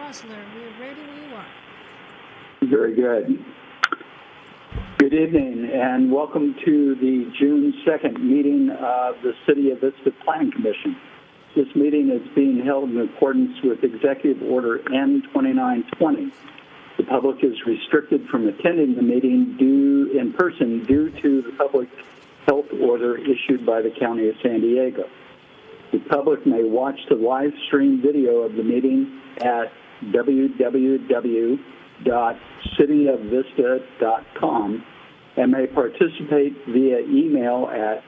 Rossler, we're ready when you are. Very good. Good evening and welcome to the June 2nd meeting of the City of Vista Planning Commission. This meeting is being held in accordance with Executive Order N2920. The public is restricted from attending the meeting in person due to the public health order issued by the County of San Diego. The public may watch the live stream video of the meeting at www.cityofvista.com and may participate via email at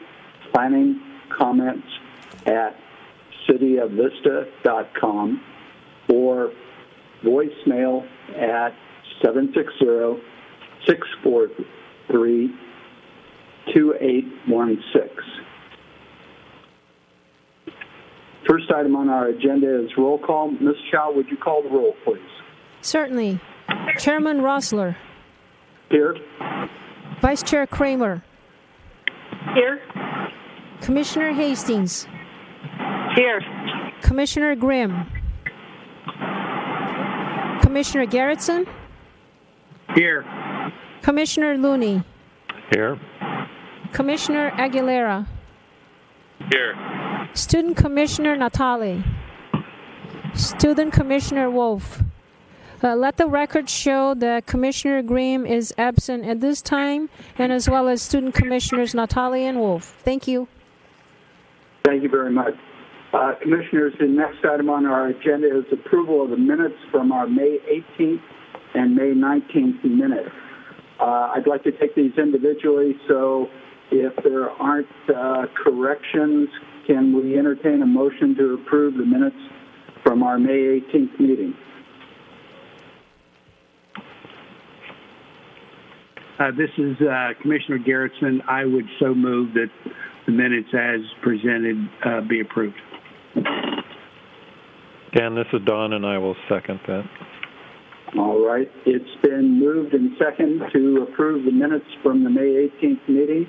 planningcomments@cityofvista.com or voicemail at 760-643-2816. First item on our agenda is roll call. Ms. Chow, would you call the roll, please? Certainly. Chairman Rossler. Here. Vice Chair Kramer. Here. Commissioner Hastings. Here. Commissioner Grimm. Commissioner Garrettson. Here. Commissioner Looney. Here. Commissioner Aguilera. Here. Student Commissioner Natale. Student Commissioner Wolf. Let the record show that Commissioner Grimm is absent at this time, and as well as Student Commissioners Natale and Wolf. Thank you. Thank you very much. Commissioners, the next item on our agenda is approval of the minutes from our May 18th and May 19th minutes. I'd like to take these individually, so if there aren't corrections, can we entertain a motion to approve the minutes from our May 18th meeting? This is Commissioner Garrettson. I would so move that the minutes as presented be approved. Dan, this is Don, and I will second that. All right. It's been moved and seconded to approve the minutes from the May 18th meeting.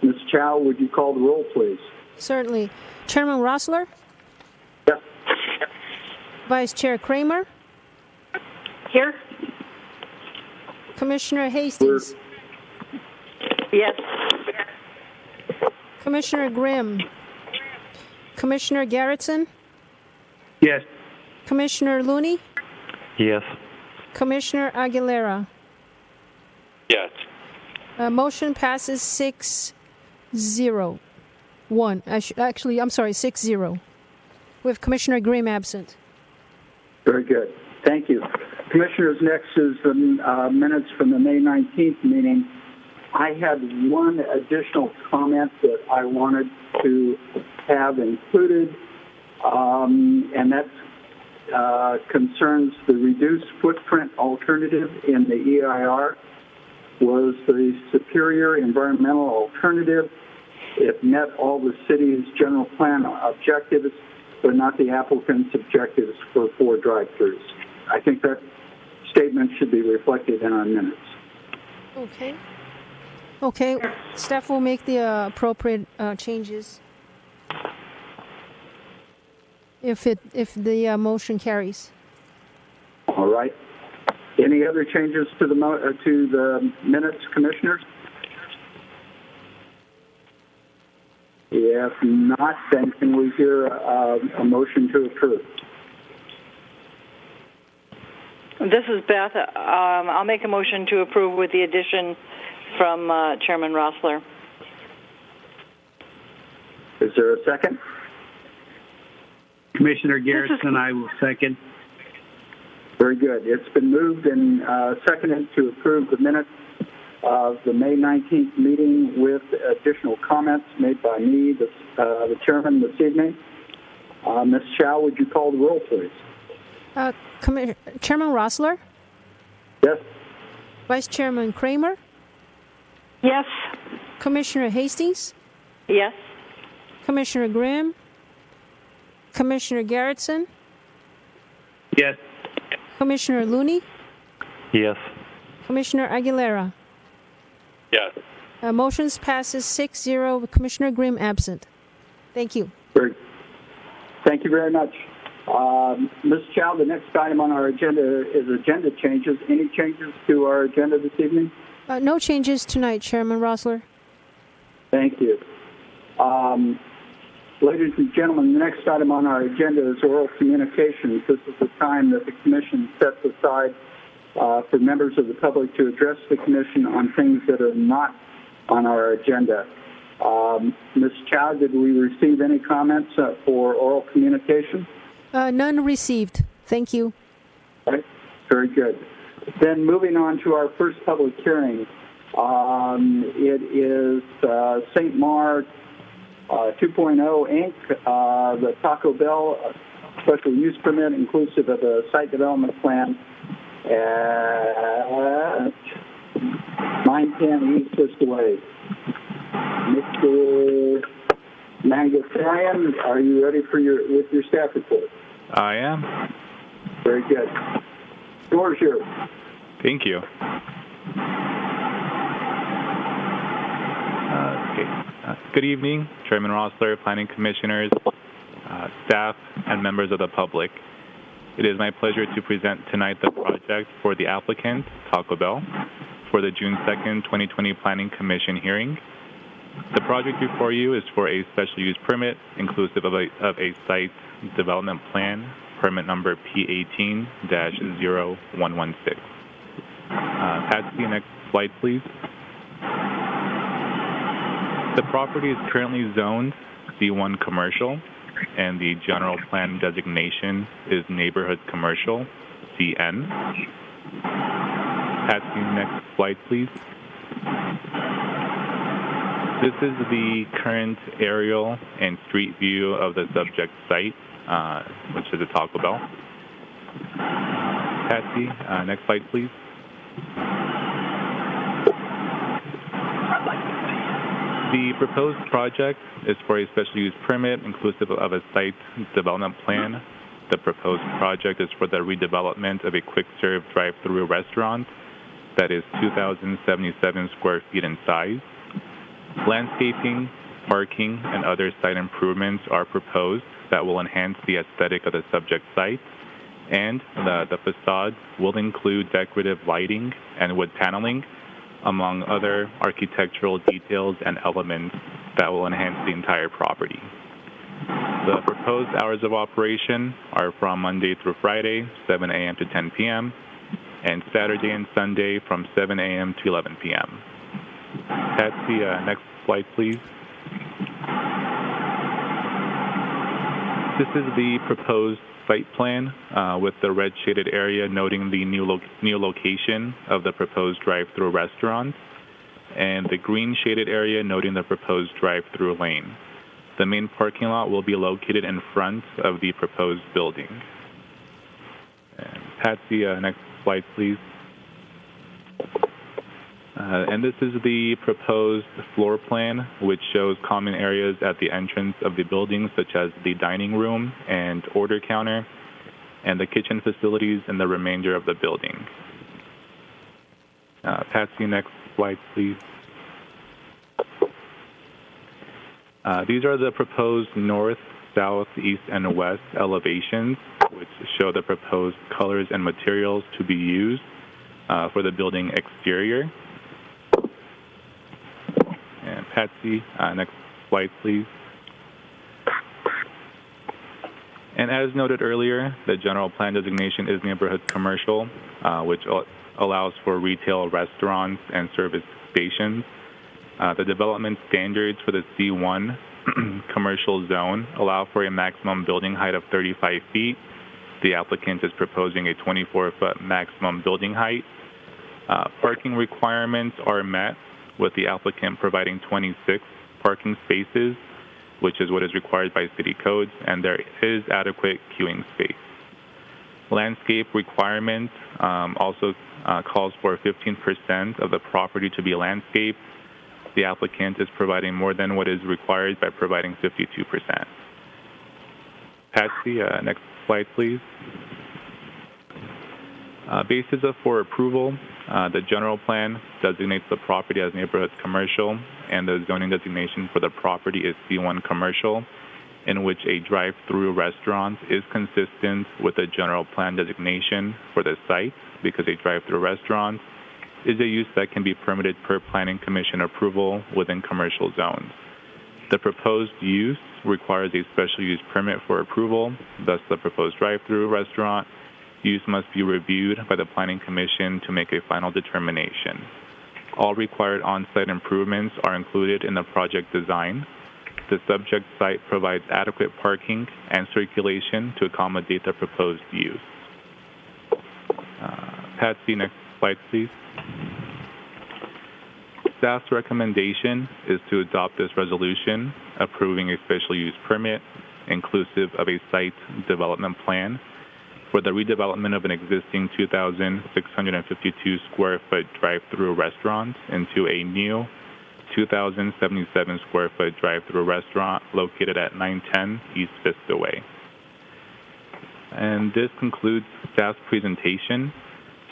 Ms. Chow, would you call the roll, please? Certainly. Chairman Rossler? Yes. Vice Chair Kramer? Here. Commissioner Hastings? Yes. Commissioner Grimm? Commissioner Garrettson? Yes. Commissioner Looney? Yes. Commissioner Aguilera? Yes. Motion passes 6-0. 6-0. With Commissioner Grimm absent. Very good. Thank you. Commissioners, next is the minutes from the May 19th meeting. I had one additional comment that I wanted to have included, and that concerns the reduced footprint alternative in the EIR. Was the superior environmental alternative. It met all the city's general plan objectives, but not the applicant's objectives for 4 drive-thrus. I think that statement should be reflected in our minutes. Okay. Staff will make the appropriate changes if the motion carries. All right. Any other changes to the minutes, commissioners? If not, then can we hear a motion to approve? This is Beth. I'll make a motion to approve with the addition from Chairman Rossler. Is there a second? Commissioner Garrettson, I will second. Very good. It's been moved and seconded to approve the minutes of the May 19th meeting with additional comments made by me, the chairman, this evening. Ms. Chow, would you call the roll, please? Chairman Rossler? Yes. Vice Chairman Kramer? Yes. Commissioner Hastings? Yes. Commissioner Grimm? Commissioner Garrettson? Yes. Commissioner Looney? Yes. Commissioner Aguilera? Yes. Motions passes 6-0 with Commissioner Grimm absent. Thank you. Thank you very much. Ms. Chow, the next item on our agenda is agenda changes. Any changes to our agenda this evening? No changes tonight, Chairman Rossler. Thank you. Ladies and gentlemen, the next item on our agenda is oral communications. This is the time that the Commission sets aside for members of the public to address the Commission on things that are not on our agenda. Ms. Chow, did we receive any comments for oral communication? None received. Thank you. Okay. Very good. Then moving on to our first public hearing. It is St. Mar 2.0 Inc., the Taco Bell special use permit inclusive of a site development plan at 910 East Vista Way. Mr. Mangasarian, are you ready for with your staff report? I am. Very good. Floor is yours. Thank you. Good evening, Chairman Rossler, Planning Commissioners, staff, and members of the public. It is my pleasure to present tonight the project for the applicant, Taco Bell, for the June 2nd, 2020 Planning Commission hearing. The project before you is for a special use permit inclusive of a site development plan, permit number P18-0116. Patsy, next slide, please. The property is currently zoned C1 commercial, and the general plan designation is neighborhood commercial, CN. Patsy, next slide, please. This is the current aerial and street view of the subject site, which is a Taco Bell. Patsy, next slide, please. The proposed project is for a special use permit inclusive of a site development plan. The proposed project is for the redevelopment of a quick-serve drive-through restaurant that is 2,077 square feet in size. Landscaping, parking, and other site improvements are proposed that will enhance the aesthetic of the subject site, and the facade will include decorative lighting and wood paneling, among other architectural details and elements that will enhance the entire property. The proposed hours of operation are from Monday through Friday, 7 a.m. to 10 p.m., and Saturday and Sunday from 7 a.m. to 11 p.m. Patsy, next slide, please. This is the proposed site plan with the red shaded area noting the new location of the proposed drive-through restaurant, and the green shaded area noting the proposed drive-through lane. The main parking lot will be located in front of the proposed building. And Patsy, next slide, please. And this is the proposed floor plan, which shows common areas at the entrance of the building, such as the dining room and order counter, and the kitchen facilities in the remainder of the building. Patsy, next slide, please. These are the proposed north, south, east, and west elevations, which show the proposed colors and materials to be used for the building exterior. And Patsy, next slide, please. And as noted earlier, the general plan designation is neighborhood commercial, which allows for retail, restaurants, and service stations. The development standards for the C1 commercial zone allow for a maximum building height of 35 feet. The applicant is proposing a 24-foot maximum building height. Parking requirements are met, with the applicant providing 26 parking spaces, which is what is required by city codes, and there is adequate queuing space. Landscape requirement also calls for 15% of the property to be landscaped. The applicant is providing more than what is required by providing 52%. Patsy, next slide, please. Basis for approval. The general plan designates the property as neighborhood commercial, and the zoning designation for the property is C1 commercial, in which a drive-through restaurant is consistent with the general plan designation for the site, because a drive-through restaurant is a use that can be permitted per Planning Commission approval within commercial zones. The proposed use requires a special use permit for approval. Thus, the proposed drive-through restaurant use must be reviewed by the Planning Commission to make a final determination. All required on-site improvements are included in the project design. The subject site provides adequate parking and circulation to accommodate the proposed use. Patsy, next slide, please. Staff's recommendation is to adopt this resolution approving a special use permit inclusive of a site development plan for the redevelopment of an existing 2,652 square foot drive-through restaurant into a new 2,077 square foot drive-through restaurant located at 910 East Vista Way. And this concludes staff's presentation.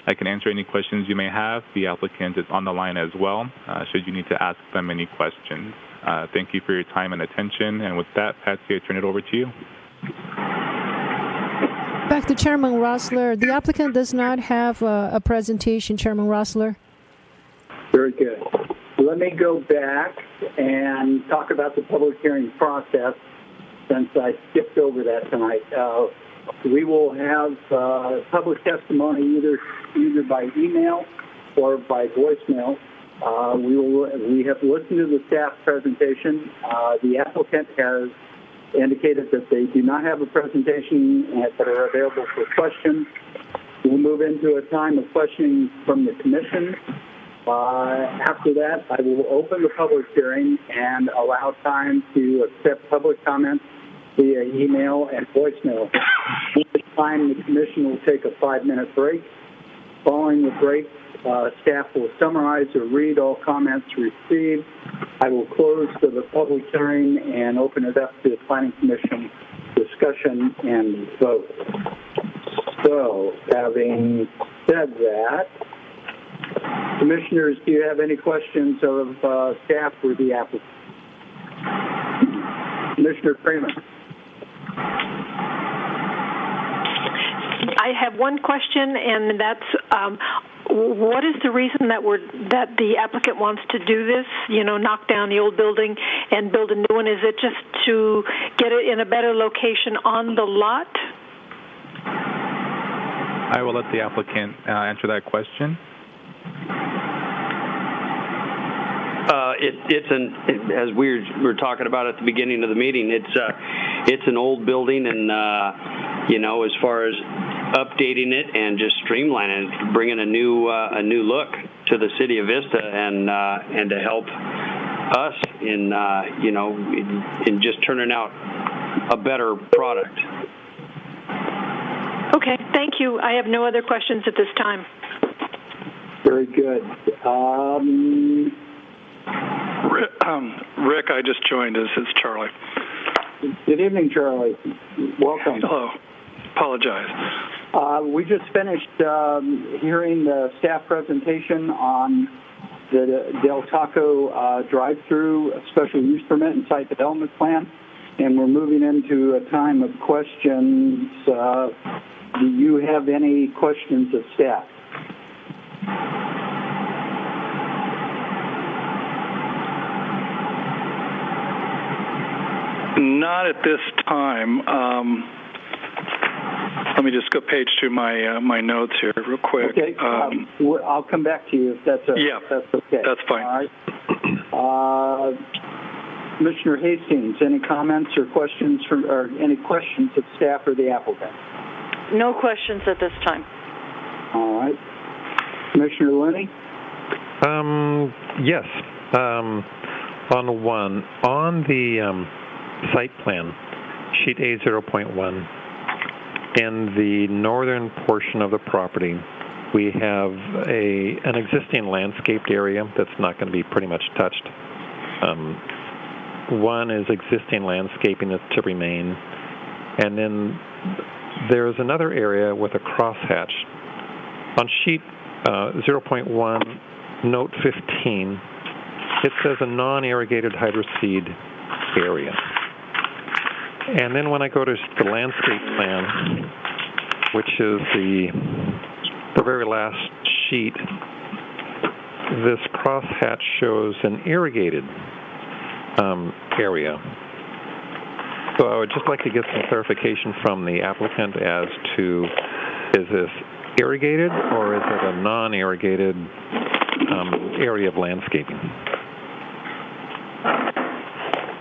I can answer any questions you may have. The applicant is on the line as well, should you need to ask them any questions. Thank you for your time and attention. And with that, Patsy, I turn it over to you. Back to Chairman Rossler. The applicant does not have a presentation, Chairman Rossler. Very good. Let me go back and talk about the public hearing process, since I skipped over that tonight. We will have public testimony either by email or by voicemail. We have listened to the staff presentation. The applicant has indicated that they do not have a presentation that are available for questions. We'll move into a time of questioning from the commission. After that, I will open the public hearing and allow time to accept public comments via email and voicemail. At this time, the commission will take a 5-minute break. Following the break, staff will summarize or read all comments received. I will close the public hearing and open it up to the Planning Commission discussion and vote. So, having said that, commissioners, do you have any questions of staff or the applicant? Commissioner Freeman. I have one question, and that's what is the reason that the applicant wants to do this? You know, knock down the old building and build a new one. Is it just to get it in a better location on the lot? I will let the applicant answer that question. As we were talking about at the beginning of the meeting, it's an old building, and as far as updating it and just streamlining it, bringing a new look to the city of Vista, and to help us in just turning out a better product. Okay, thank you. I have no other questions at this time. Very good. Rick, I just joined us. It's Charlie. Good evening, Charlie. Welcome. Hello. Apologize. We just finished hearing the staff presentation on the Del Taco drive-through special use permit and site development plan, and we're moving into a time of questions. Do you have any questions of staff? Not at this time. Let me just go page to my notes here real quick. Okay. I'll come back to you if that's okay. Yeah, that's okay. That's fine. All right. Commissioner Hastings, any comments or questions or any questions of staff or the applicant? No questions at this time. All right. Commissioner Linney? Yes. On the site plan, sheet A0.1, in the northern portion of the property, we have an existing landscaped area that's not going to be pretty much touched. One is existing landscaping that's to remain, and then there's another area with a crosshatch. On sheet 0.1, note 15, it says a non-irrigated hydroseed area. And then when I go to the landscape plan, which is the very last sheet, this crosshatch shows an irrigated area. So I would just like to get some clarification from the applicant as to, is this irrigated or is it a non-irrigated area of landscaping?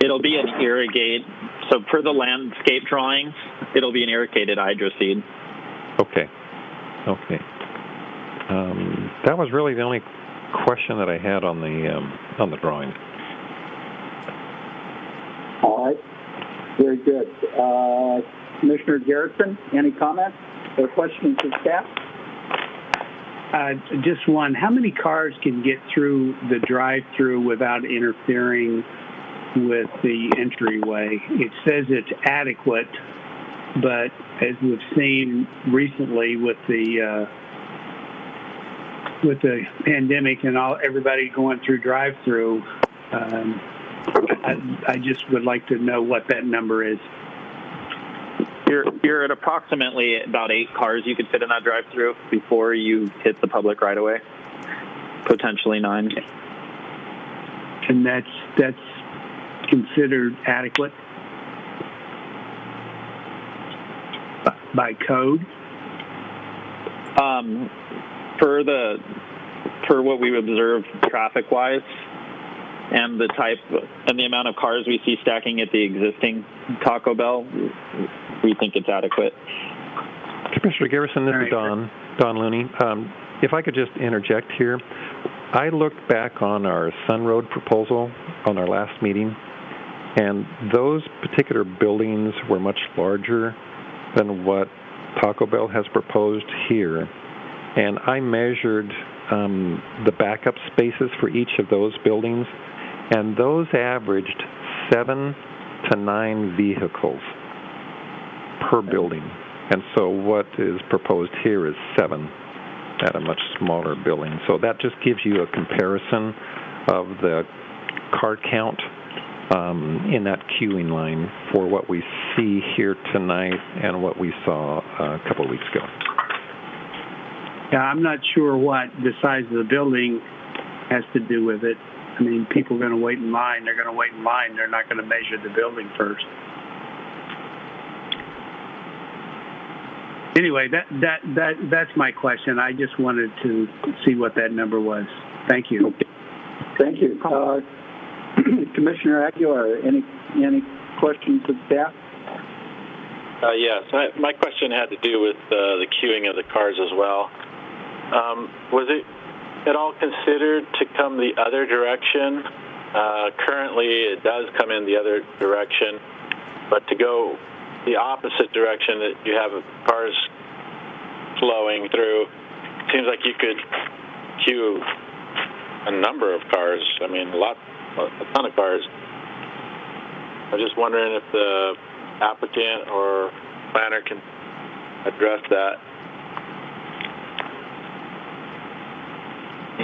It'll be an irrigate. So per the landscape drawings, it'll be an irrigated hydroseed. Okay. Okay. That was really the only question that I had on the drawing. All right. Very good. Commissioner Garrettson, any comments or questions of staff? Just one. How many cars can get through the drive-through without interfering with the entryway? It says it's adequate, but as we've seen recently with the pandemic and everybody going through drive-through, I just would like to know what that number is. You're at approximately about 8 cars you could fit in that drive-through before you hit the public right-of-way. Potentially 9. And that's considered adequate by code? For what we observe traffic-wise, and the amount of cars we see stacking at the existing Taco Bell, we think it's adequate. Commissioner Garrison, this is Don Looney. If I could just interject here, I looked back on our Sun Road proposal on our last meeting, and those particular buildings were much larger than what Taco Bell has proposed here. And I measured the backup spaces for each of those buildings, and those averaged 7 to 9 vehicles per building. And so what is proposed here is 7 at a much smaller building. So that just gives you a comparison of the car count in that queuing line for what we see here tonight and what we saw a couple of weeks ago. Yeah, I'm not sure what the size of the building has to do with it. I mean, people are going to wait in line. They're going to wait in line. They're not going to measure the building first. Anyway, that's my question. I just wanted to see what that number was. Thank you. Thank you. Commissioner Aguilar, any questions of staff? Yes. My question had to do with the queuing of the cars as well. Was it at all considered to come the other direction? Currently, it does come in the other direction, but to go the opposite direction, that you have cars flowing through, seems like you could queue a number of cars. I mean, a ton of cars. I'm just wondering if the applicant or planner can address that.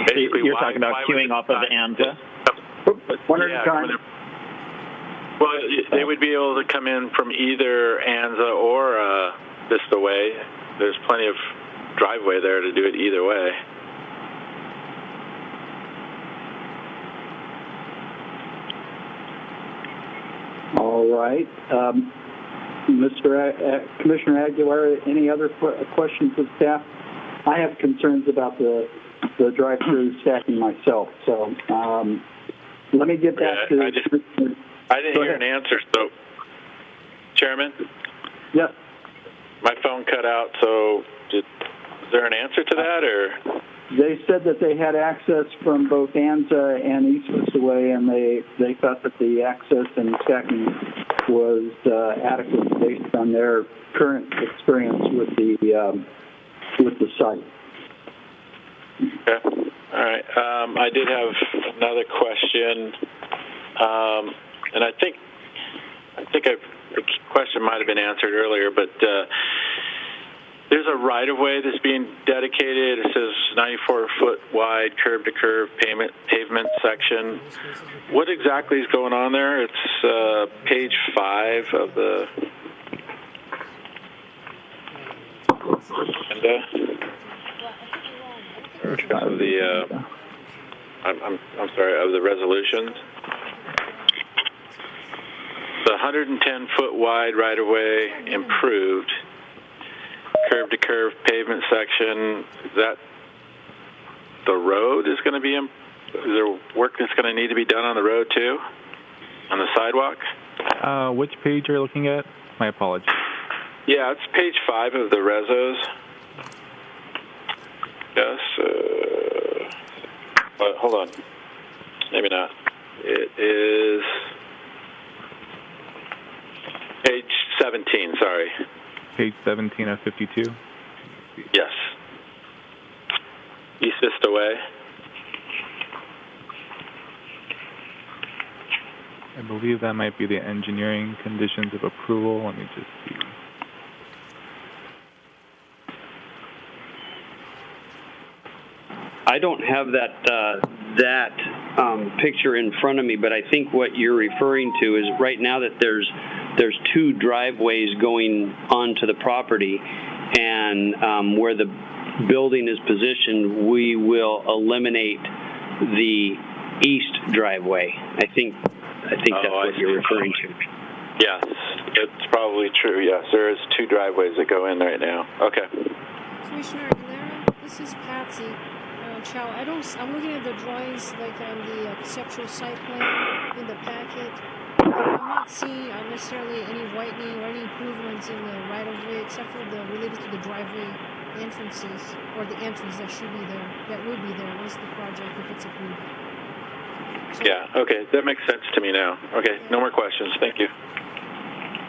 Basically, you're talking about queuing off of the ANZA? One at a time. Well, they would be able to come in from either ANZA or Vista Way. There's plenty of driveway there to do it either way. All right. Commissioner Aguilar, any other questions of staff? I have concerns about the drive-through stacking myself. So let me get back to... I didn't hear an answer, so... Chairman? Yes. My phone cut out, so is there an answer to that, or...? They said that they had access from both ANZA and East Vista Way, and they thought that the access and stacking was adequate based on their current experience with the site. Okay. All right. I did have another question, and I think the question might have been answered earlier, but there's a right-of-way that's being dedicated. It says 94-foot wide curb-to-curb pavement section. What exactly is going on there? It's page 5 of the agenda. Of the I'm sorry, of the resolutions. The 110-foot wide right-of-way improved. Curb-to-curb pavement section, is that the road is going to be, is there work that's going to need to be done on the road too? On the sidewalk? Which page are you looking at? My apologies. Yeah, it's page 5 of the resos. Yes. Hold on. Maybe not. It is page 17, sorry. Page 17 of 52? Yes. East Vista Way. I believe that might be the engineering conditions of approval. Let me just see. I don't have that picture in front of me, but I think what you're referring to is right now that there's 2 driveways going onto the property, and where the building is positioned, we will eliminate the east driveway. I think that's what you're referring to. Yes, it's probably true. Yes, there is 2 driveways that go in right now. Okay. Commissioner Aguilera, this is Patsy. Chow, I'm looking at the drawings like on the conceptual site plan in the packet. I'm not seeing necessarily any widening or any improvements in the right-of-way except for the related to the driveway entrances or the entrance that should be there, that would be there once the project, if it's approved. So, yeah, okay, that makes sense to me now. Okay, no more questions. Thank you.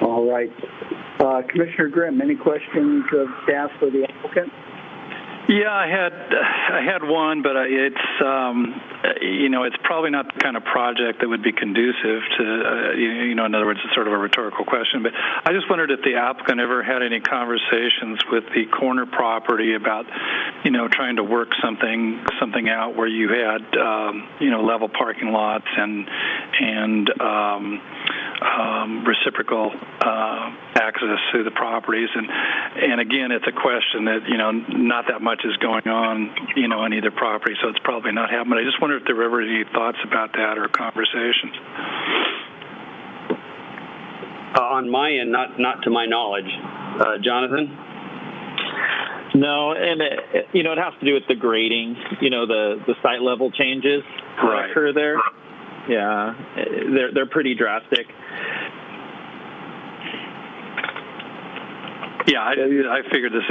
All right. Commissioner Grimm, any questions of staff for the applicant? Yeah, I had one, but it's it's probably not the kind of project that would be conducive to in other words, it's sort of a rhetorical question. But I just wondered if the applicant ever had any conversations with the corner property about trying to work something out where you had level parking lots and reciprocal access to the properties, and again, it's a question that not that much is going on on either property, so it's probably not happening. I just wonder if there were ever any thoughts about that or conversations. On my end, not to my knowledge. Jonathan? No, and it has to do with the grading. The site level changes that occur there. Yeah, they're pretty drastic. Yeah, I figured this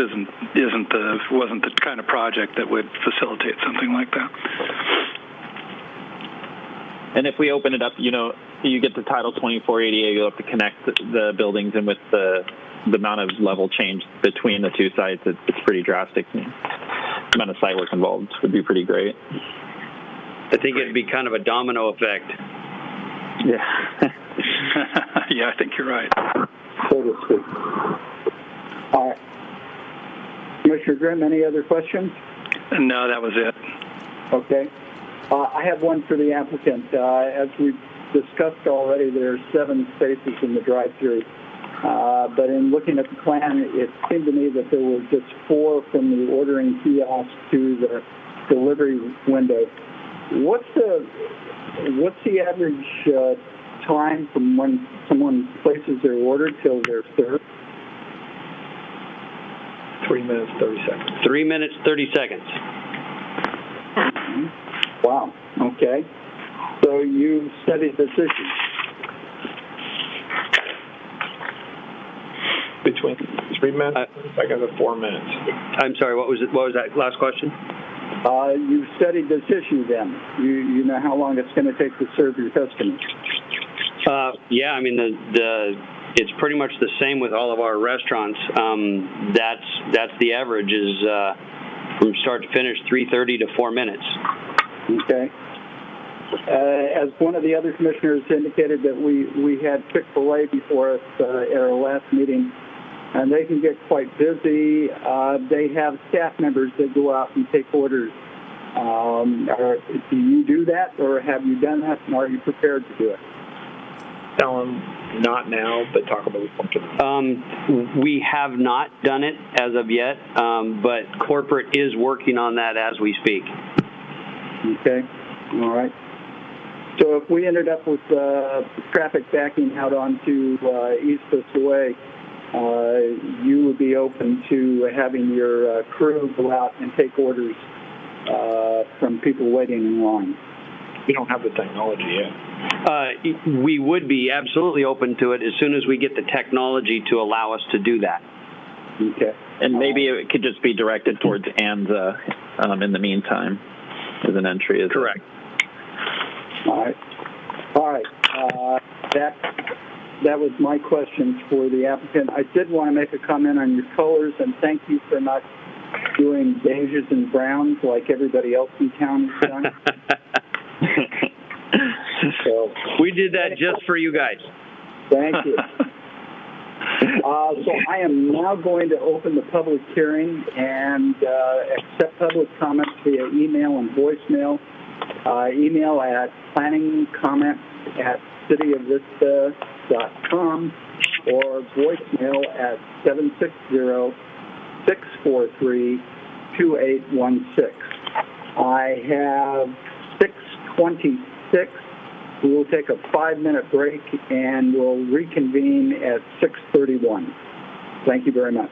wasn't the kind of project that would facilitate something like that. And if we open it up, you get the Title 24 ADA, you'll have to connect the buildings, and with the amount of level change between the 2 sites, it's pretty drastic. The amount of site work involved would be pretty great. I think it'd be kind of a domino effect. Yeah. Yeah, I think you're right. So to speak. All right. Commissioner Grimm, any other questions? No, that was it. Okay. I have one for the applicant. As we've discussed already, there are 7 spaces in the drive-through. But in looking at the plan, it seemed to me that there were just 4 from the ordering kiosk to the delivery window. What's the average time from when someone places their order till they're served? 3 minutes, 30 seconds. 3 minutes, 30 seconds. Wow. Okay. So you studied this issue. Between 3 minutes, 30 seconds, and 4 minutes. I'm sorry. What was that last question? You studied this issue then. You know how long it's going to take to serve your customers. Yeah, I mean it's pretty much the same with all of our restaurants. That's the average is from start to finish 3:30 to 4 minutes. Okay. As one of the other commissioners indicated that we had Chick-fil-A before us at our last meeting, and they can get quite busy. They have staff members that go out and take orders. Do you do that, or have you done that, and are you prepared to do it? Tell them not now, but talk about it. We have not done it as of yet, but corporate is working on that as we speak. Okay, all right. So if we ended up with traffic backing out onto East Coast Way, you would be open to having your crew go out and take orders from people waiting in line? We don't have the technology yet. We would be absolutely open to it as soon as we get the technology to allow us to do that. Okay. And maybe it could just be directed towards ANZA in the meantime as an entry. Correct. All right. All right. That was my questions for the applicant. I did want to make a comment on your colors, and thank you for not doing beiges and browns like everybody else in town has done. So we did that just for you guys. Thank you. So I am now going to open the public hearing and accept public comments via email and voicemail. Email at planningcomment@cityofvista.com or voicemail at 760-643-2816. I have 6:26. We will take a 5-minute break and we'll reconvene at 6:31. Thank you very much.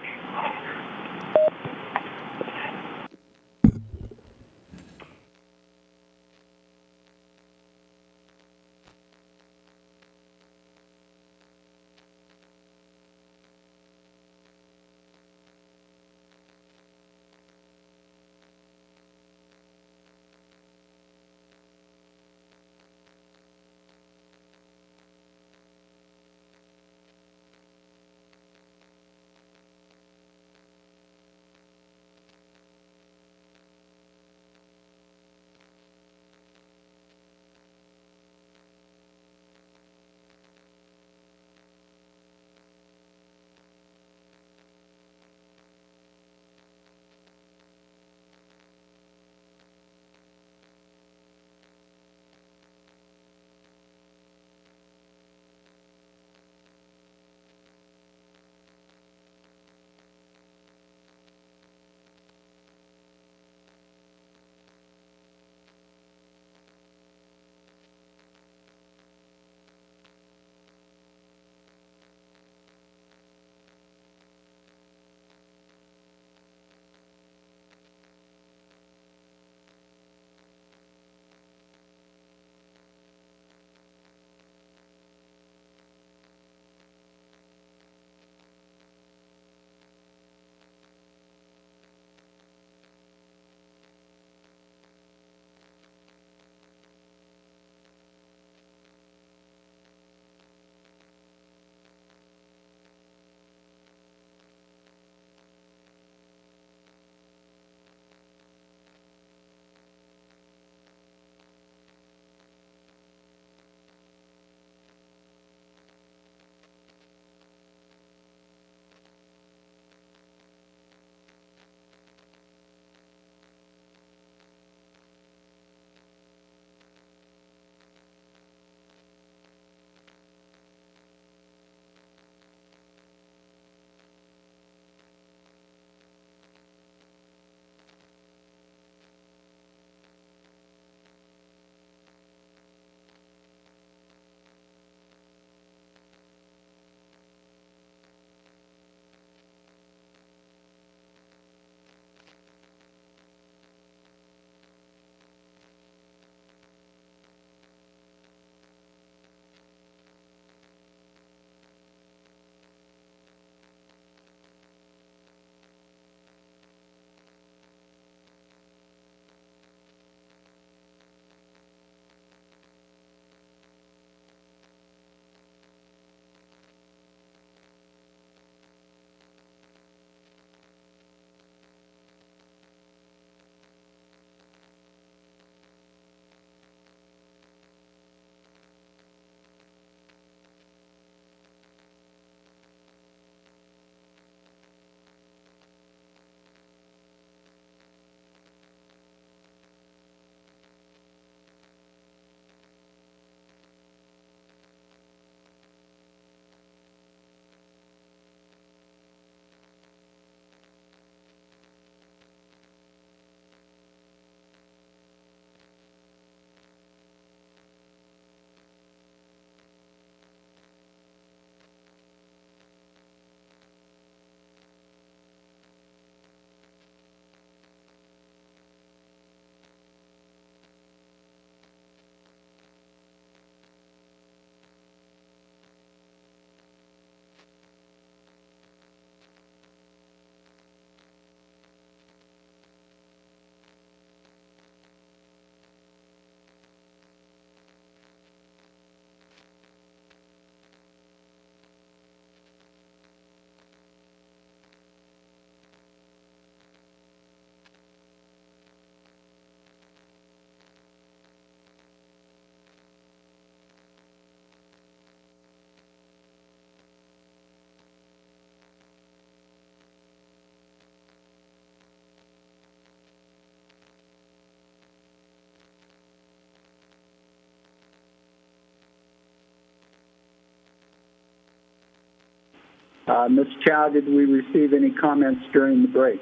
Ms. Chow, did we receive any comments during the break?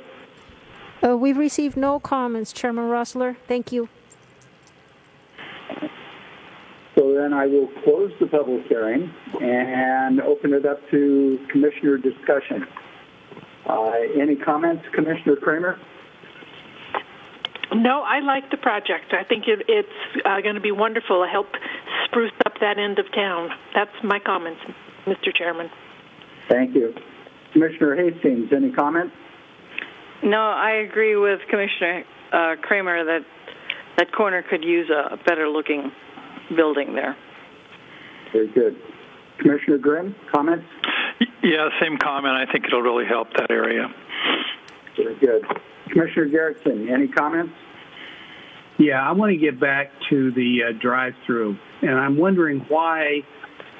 We've received no comments, Chairman Russler. Thank you. So then I will close the public hearing and open it up to Commissioner discussion. Any comments, Commissioner Kramer? No, I like the project. I think it's going to be wonderful to help spruce up that end of town. That's my comments, Mr. Chairman. Thank you. Commissioner Hastings, any comments? No, I agree with Commissioner Kramer that that corner could use a better-looking building there. Very good. Commissioner Grimm, comments? Yeah, same comment. I think it'll really help that area. Very good. Commissioner Garrettson, any comments? Yeah, I want to get back to the drive-through, and I'm wondering why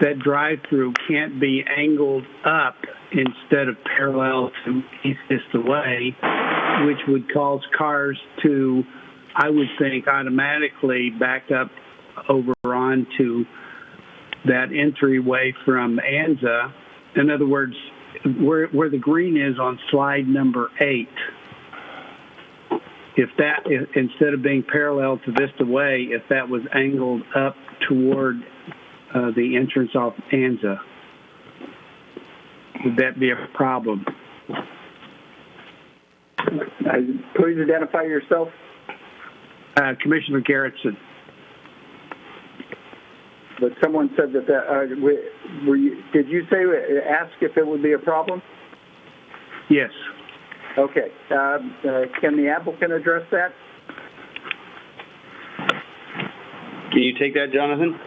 that drive-through can't be angled up instead of parallel to East Vista Way, which would cause cars to, I would think, automatically back up over onto that entryway from Anza. In other words, where the green is on slide number 8. If instead of being parallel to Vista Way, if that was angled up toward the entrance off Anza, would that be a problem? Please identify yourself. Commissioner Garrettson. But someone said that, did you ask if it would be a problem? Yes. Okay. Can the applicant address that? Can you take that, Jonathan?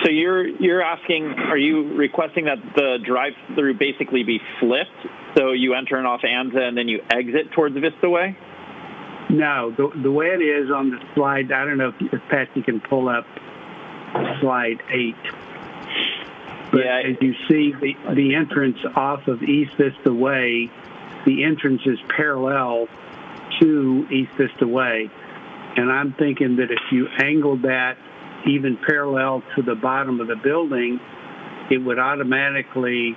So you're asking, are you requesting that the drive-through basically be flipped, so you enter in off Anza and then you exit towards Vista Way? No, the way it is on the slide, I don't know if Patsy can pull up slide 8. But yeah, as you see, the entrance off of East Vista Way, the entrance is parallel to East Vista Way. And I'm thinking that if you angled that even parallel to the bottom of the building, it would automatically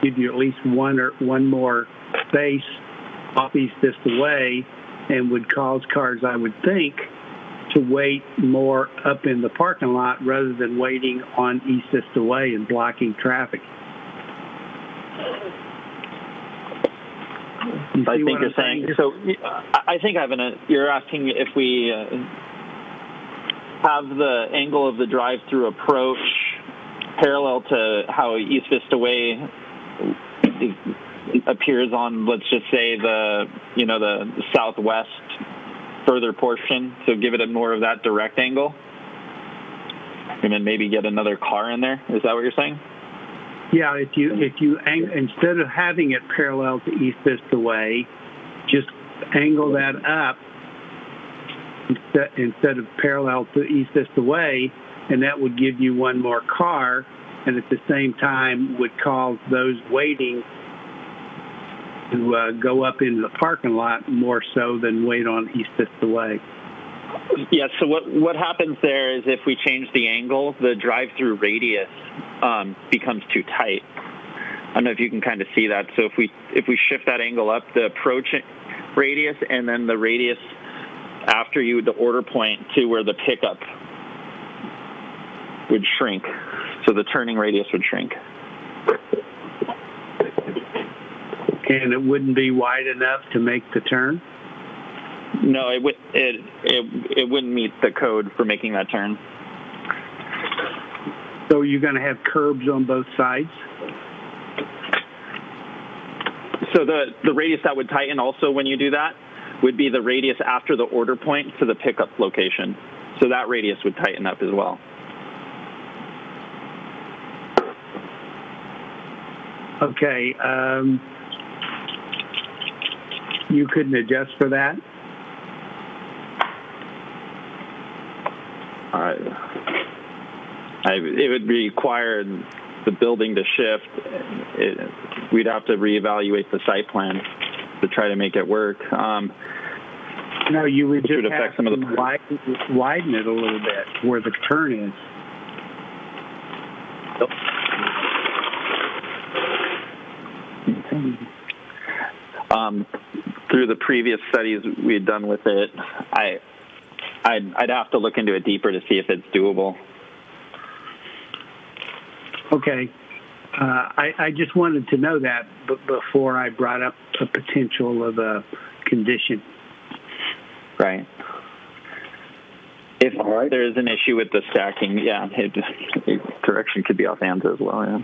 give you at least one more space off East Vista Way, and would cause cars, I would think, to wait more up in the parking lot rather than waiting on East Vista Way and blocking traffic. I think you're saying, so I think you're asking if we have the angle of the drive-through approach parallel to how East Vista Way appears on, let's just say, the southwest further portion, so give it more of that direct angle, and then maybe get another car in there. Is that what you're saying? Yeah, if you instead of having it parallel to East Vista Way, just angle that up instead of parallel to East Vista Way, and that would give you one more car, and at the same time would cause those waiting to go up into the parking lot more so than wait on East Vista Way. Yeah, so what happens there is if we change the angle, the drive-through radius becomes too tight. I don't know if you can kind of see that. So if we shift that angle up, the approach radius and then the radius after the order point to where the pickup would shrink. So the turning radius would shrink. And it wouldn't be wide enough to make the turn? No, it wouldn't meet the code for making that turn. So you're going to have curbs on both sides? So the radius that would tighten also when you do that would be the radius after the order point to the pickup location. So that radius would tighten up as well. Okay. You couldn't adjust for that? It would require the building to shift. We'd have to reevaluate the site plan to try to make it work. No, you would just have to widen it a little bit where the turn is. Through the previous studies we had done with it, I'd have to look into it deeper to see if it's doable. Okay. I just wanted to know that before I brought up a potential of a condition. Right. If there's an issue with the stacking, yeah, correction could be off ANZA as well, yeah.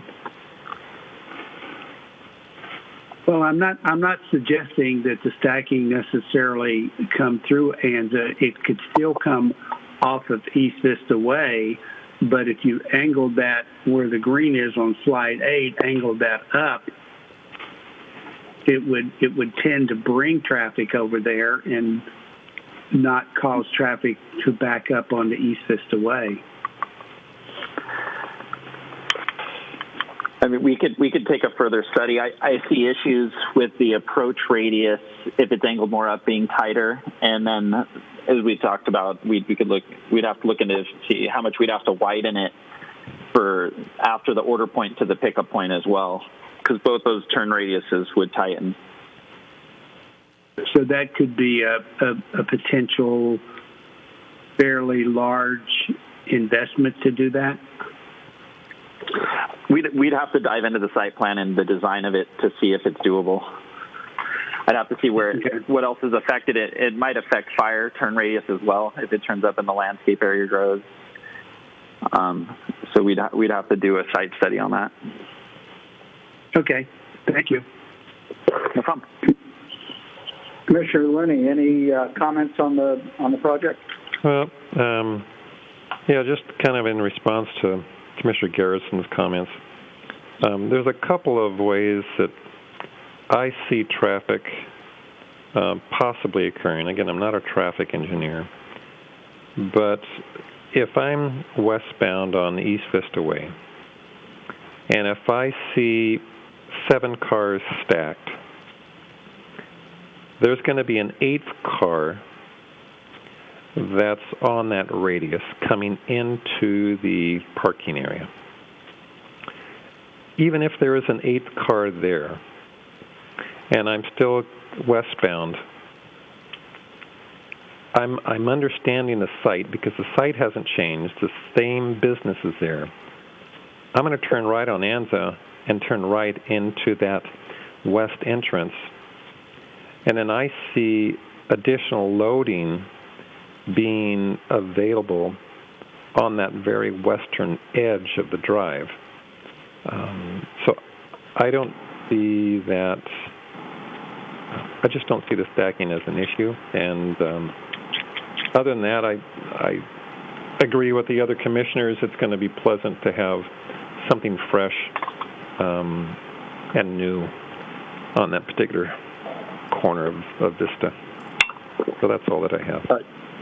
Well, I'm not suggesting that the stacking necessarily come through ANZA. It could still come off of East Vista Way, but if you angled that where the green is on slide 8, angled that up, it would tend to bring traffic over there and not cause traffic to back up onto East Vista Way. I mean, we could take a further study. I see issues with the approach radius if it's angled more up being tighter, and then as we talked about, we'd have to look into see how much we'd have to widen it for after the order point to the pickup point as well, because both those turn radiuses would tighten. So that could be a potential fairly large investment to do that? We'd have to dive into the site plan and the design of it to see if it's doable. I'd have to see what else has affected it. It might affect fire turn radius as well if it turns up in the landscape area grows. So we'd have to do a site study on that. Okay, thank you. No problem. Commissioner Looney, any comments on the project? Well, yeah, just kind of in response to Commissioner Garrison's comments. There's a couple of ways that I see traffic possibly occurring. Again, I'm not a traffic engineer, but if I'm westbound on East Vista Way, and if I see 7 cars stacked, there's going to be an 8th car that's on that radius coming into the parking area. Even if there is an 8th car there, and I'm still westbound, I'm understanding the site because the site hasn't changed. The same business is there. I'm going to turn right on ANZA and turn right into that west entrance, and then I see additional loading being available on that very western edge of the drive. So I don't see that, I just don't see the stacking as an issue. And other than that, I agree with the other commissioners. It's going to be pleasant to have something fresh and new on that particular corner of Vista. So that's all that I have.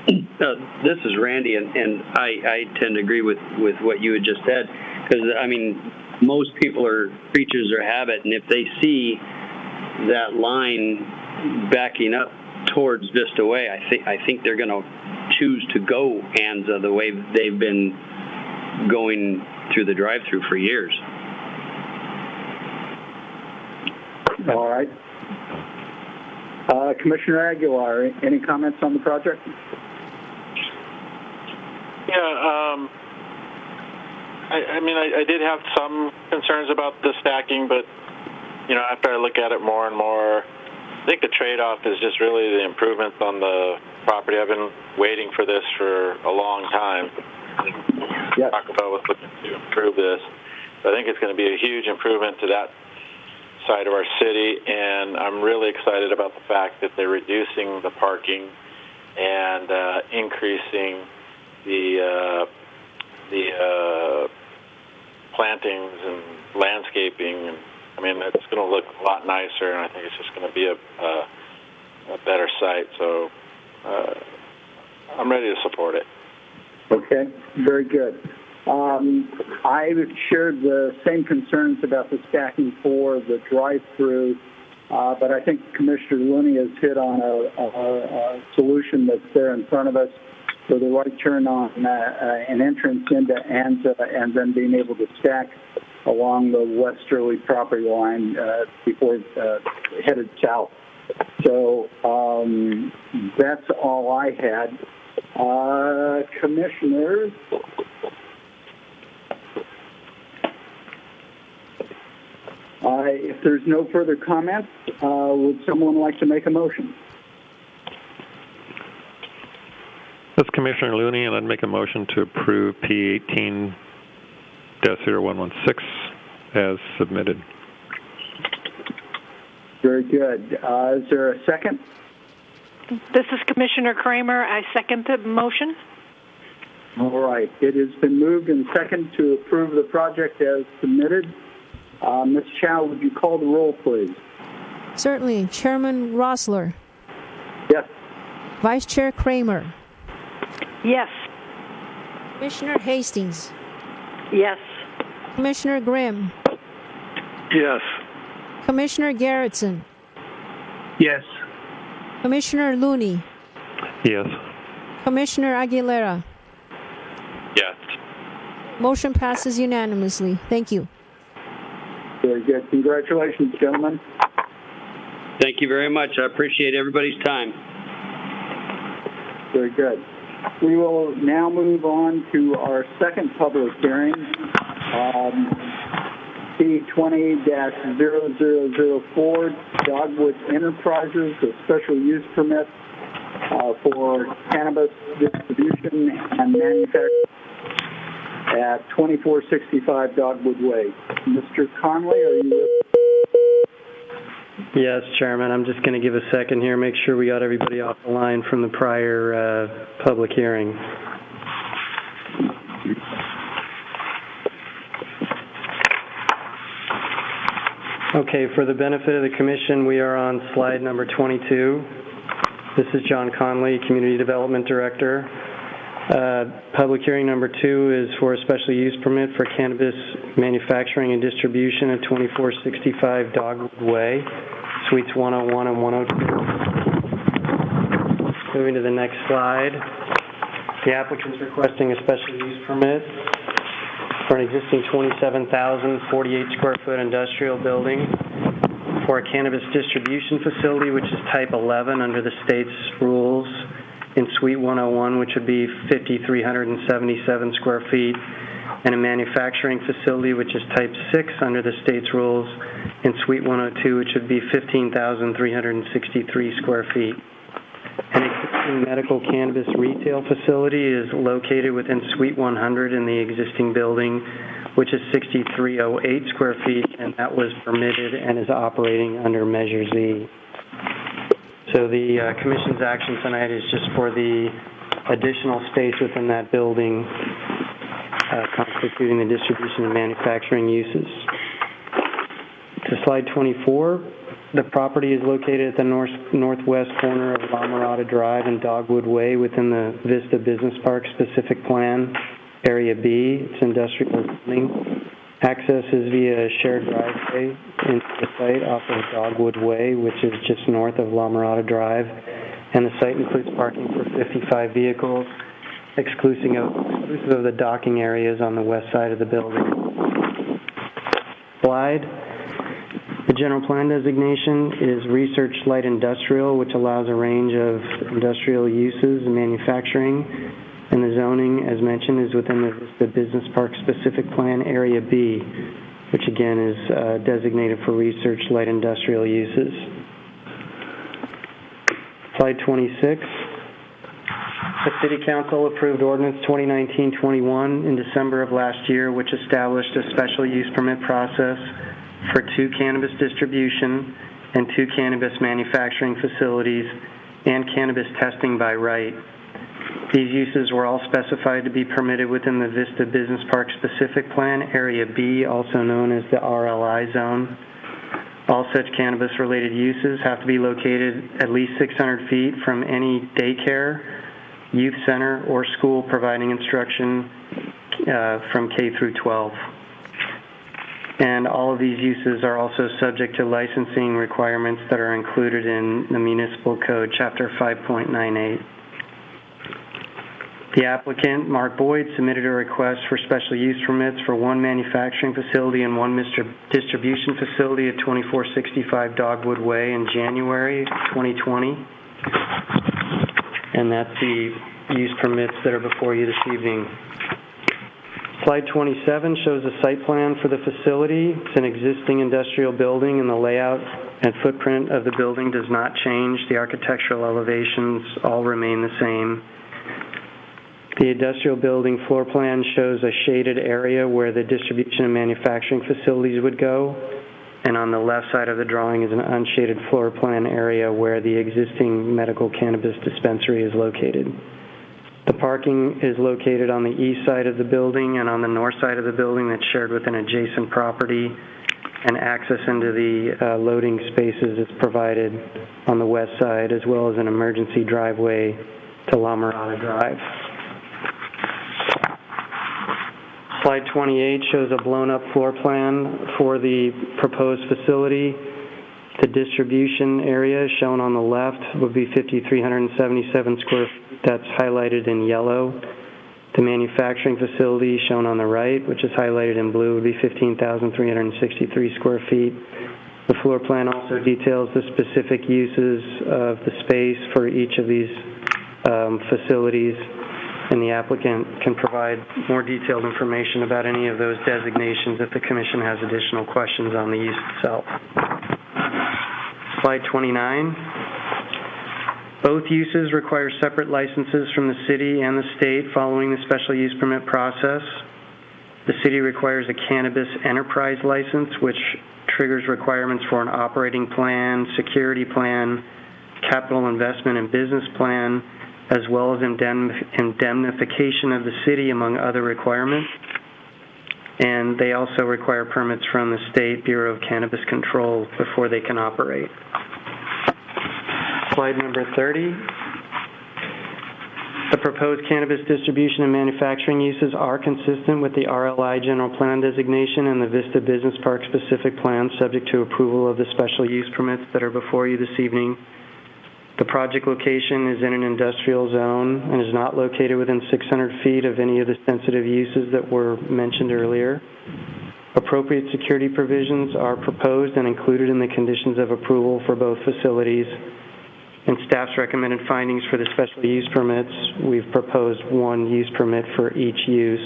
This is Randy, and I tend to agree with what you had just said, because, I mean, most people are creatures of habit, and if they see that line backing up towards Vista Way, I think they're going to choose to go ANZA the way they've been going through the drive-through for years. All right. Commissioner Aguilar, any comments on the project? Yeah, I mean, I did have some concerns about the stacking, but, you know, after I look at it more and more, I think the trade-off is just really the improvements on the property. I've been waiting for this for a long time. Yep. Talk about what's looking to improve this. So I think it's going to be a huge improvement to that side of our city, and I'm really excited about the fact that they're reducing the parking and increasing the plantings and landscaping. And I mean, it's going to look a lot nicer, and I think it's just going to be a better site. So I'm ready to support it. Okay, very good. I shared the same concerns about the stacking for the drive-through, but I think Commissioner Looney has hit on a solution that's there in front of us. for the right turn on an entrance into Anza, and then being able to stack along the westerly property line before headed south. So that's all I had. Commissioners, if there's no further comments, would someone like to make a motion? This is Commissioner Looney, and I'd make a motion to approve P18-0116 as submitted. Very good. Is there a second? This is Commissioner Kramer. I second the motion. All right. It has been moved and seconded to approve the project as submitted. Ms. Chow, would you call the roll, please? Certainly. Chairman Rossler. Yes. Vice Chair Kramer. Yes. Commissioner Hastings. Yes. Commissioner Grimm. Yes. Commissioner Garrettson. Yes. Commissioner Looney. Yes. Commissioner Aguilera. Yes. Motion passes unanimously. Thank you. Very good. Congratulations, gentlemen. Thank you very much. I appreciate everybody's time. Very good. We will now move on to our second public hearing, C20-0004, Dogwood Enterprises, a special use permit for cannabis distribution and manufacturing at 2465 Dogwood Way. Mr. Conley, are you with us? Yes, Chairman. I'm just going to give a second here, make sure we got everybody off the line from the prior public hearing. Okay, for the benefit of the Commission, we are on slide number 22. This is John Conley, Community Development Director. Public hearing number 2 is for a special use permit for cannabis manufacturing and distribution at 2465 Dogwood Way, Suites 101 and 102. Moving to the next slide. The applicant is requesting a special use permit for an existing 27,048 square foot industrial building for a cannabis distribution facility, which is type 11 under the state's rules, in Suite 101, which would be 5,377 square feet, and a manufacturing facility, which is type 6 under the state's rules, in Suite 102, which would be 15,363 square feet. An existing medical cannabis retail facility is located within Suite 100 in the existing building, which is 6,308 square feet, and that was permitted and is operating under Measure Z. So the Commission's action tonight is just for the additional space within that building constituting the distribution and manufacturing uses. To slide 24, the property is located at the northwest corner of La Mirada Drive and Dogwood Way within the Vista Business Park Specific Plan, Area B. It's industrial zoning. Access is via a shared driveway into the site off of Dogwood Way, which is just north of La Mirada Drive, and the site includes parking for 55 vehicles, exclusive of the docking areas on the west side of the building. Slide. The general plan designation is Research Light Industrial, which allows a range of industrial uses and manufacturing. And the zoning, as mentioned, is within the Business Park Specific Plan Area B, which again is designated for research light industrial uses. Slide 26. The City Council approved Ordinance 2019-21 in December of last year, which established a special use permit process for 2 cannabis distribution and 2 cannabis manufacturing facilities and cannabis testing by right. These uses were all specified to be permitted within the Vista Business Park Specific Plan, Area B, also known as the RLI zone. All such cannabis-related uses have to be located at least 600 feet from any daycare, youth center, or school providing instruction from K through 12. And all of these uses are also subject to licensing requirements that are included in the Municipal Code, Chapter 5.98. The applicant, Mark Boyd, submitted a request for special use permits for one manufacturing facility and one distribution facility at 2465 Dogwood Way in January 2020. And that's the use permits that are before you this evening. Slide 27 shows a site plan for the facility. It's an existing industrial building, and the layout and footprint of the building does not change. The architectural elevations all remain the same. The industrial building floor plan shows a shaded area where the distribution and manufacturing facilities would go, and on the left side of the drawing is an unshaded floor plan area where the existing medical cannabis dispensary is located. The parking is located on the east side of the building and on the north side of the building that's shared with an adjacent property, and access into the loading spaces is provided on the west side, as well as an emergency driveway to La Mirada Drive. Slide 28 shows a blown-up floor plan for the proposed facility. The distribution area shown on the left would be 5,377 square feet. That's highlighted in yellow. The manufacturing facility shown on the right, which is highlighted in blue, would be 15,363 square feet. The floor plan also details the specific uses of the space for each of these facilities, and the applicant can provide more detailed information about any of those designations if the Commission has additional questions on the use itself. Slide 29. Both uses require separate licenses from the city and the state following the special use permit process. The city requires a cannabis enterprise license, which triggers requirements for an operating plan, security plan, capital investment and business plan, as well as indemnification of the city, among other requirements. And they also require permits from the State Bureau of Cannabis Control before they can operate. Slide number 30. The proposed cannabis distribution and manufacturing uses are consistent with the RLI General Plan designation and the Vista Business Park specific plan, subject to approval of the special use permits that are before you this evening. The project location is in an industrial zone and is not located within 600 feet of any of the sensitive uses that were mentioned earlier. Appropriate security provisions are proposed and included in the conditions of approval for both facilities. In staff's recommended findings for the special use permits, we've proposed one use permit for each use,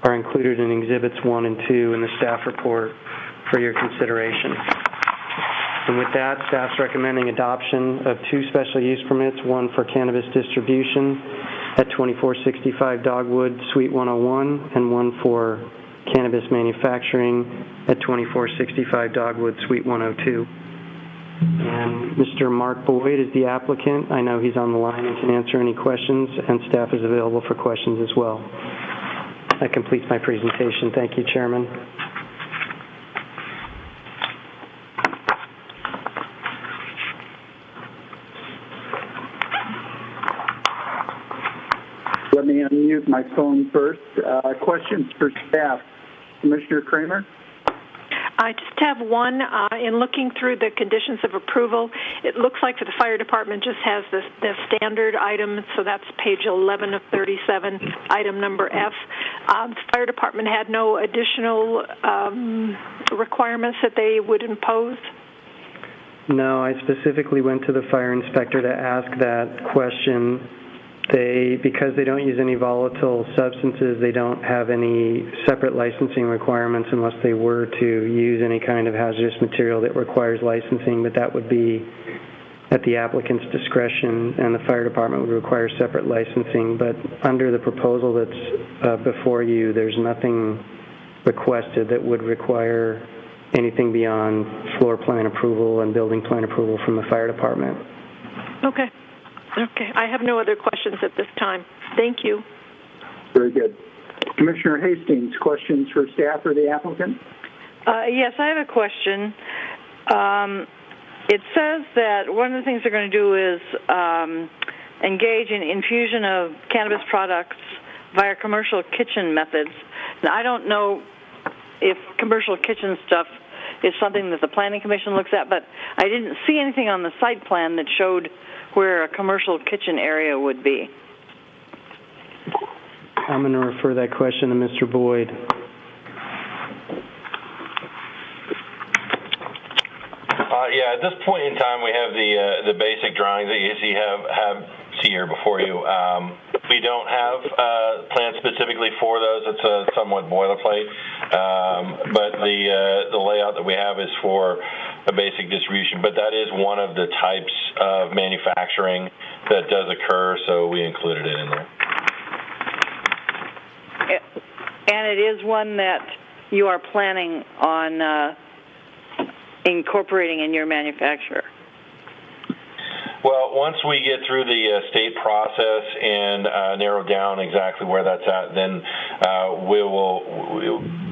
are included in Exhibits 1 and 2 in the staff report for your consideration. And with that, staff's recommending adoption of two special use permits, one for cannabis distribution at 2465 Dogwood, Suite 101, and one for cannabis manufacturing at 2465 Dogwood, Suite 102. And Mr. Mark Boyd is the applicant. I know he's on the line and can answer any questions, and staff is available for questions as well. That completes my presentation. Thank you, Chairman. Let me unmute my phone first. Questions for staff. Commissioner Kramer? I just have one. In looking through the conditions of approval, it looks like for the fire department just has the standard item, so that's page 11 of 37, item number F. The fire department had no additional requirements that they would impose? No, I specifically went to the fire inspector to ask that question. Because they don't use any volatile substances, they don't have any separate licensing requirements unless they were to use any kind of hazardous material that requires licensing, but that would be at the applicant's discretion, and the fire department would require separate licensing. But under the proposal that's before you, there's nothing requested that would require anything beyond floor plan approval and building plan approval from the fire department. Okay. Okay. I have no other questions at this time. Thank you. Very good. Commissioner Hastings, questions for staff or the applicant? Yes, I have a question. It says that one of the things they're going to do is engage in infusion of cannabis products via commercial kitchen methods. Now, I don't know if commercial kitchen stuff is something that the Planning Commission looks at, but I didn't see anything on the site plan that showed where a commercial kitchen area would be. I'm going to refer that question to Mr. Boyd. Yeah, at this point in time, we have the basic drawings that you see here before you. We don't have plans specifically for those. It's somewhat boilerplate, but the layout that we have is for a basic distribution. But that is one of the types of manufacturing that does occur, so we included it in there. And it is one that you are planning on incorporating in your manufacturer. Well, once we get through the state process and narrow down exactly where that's at, then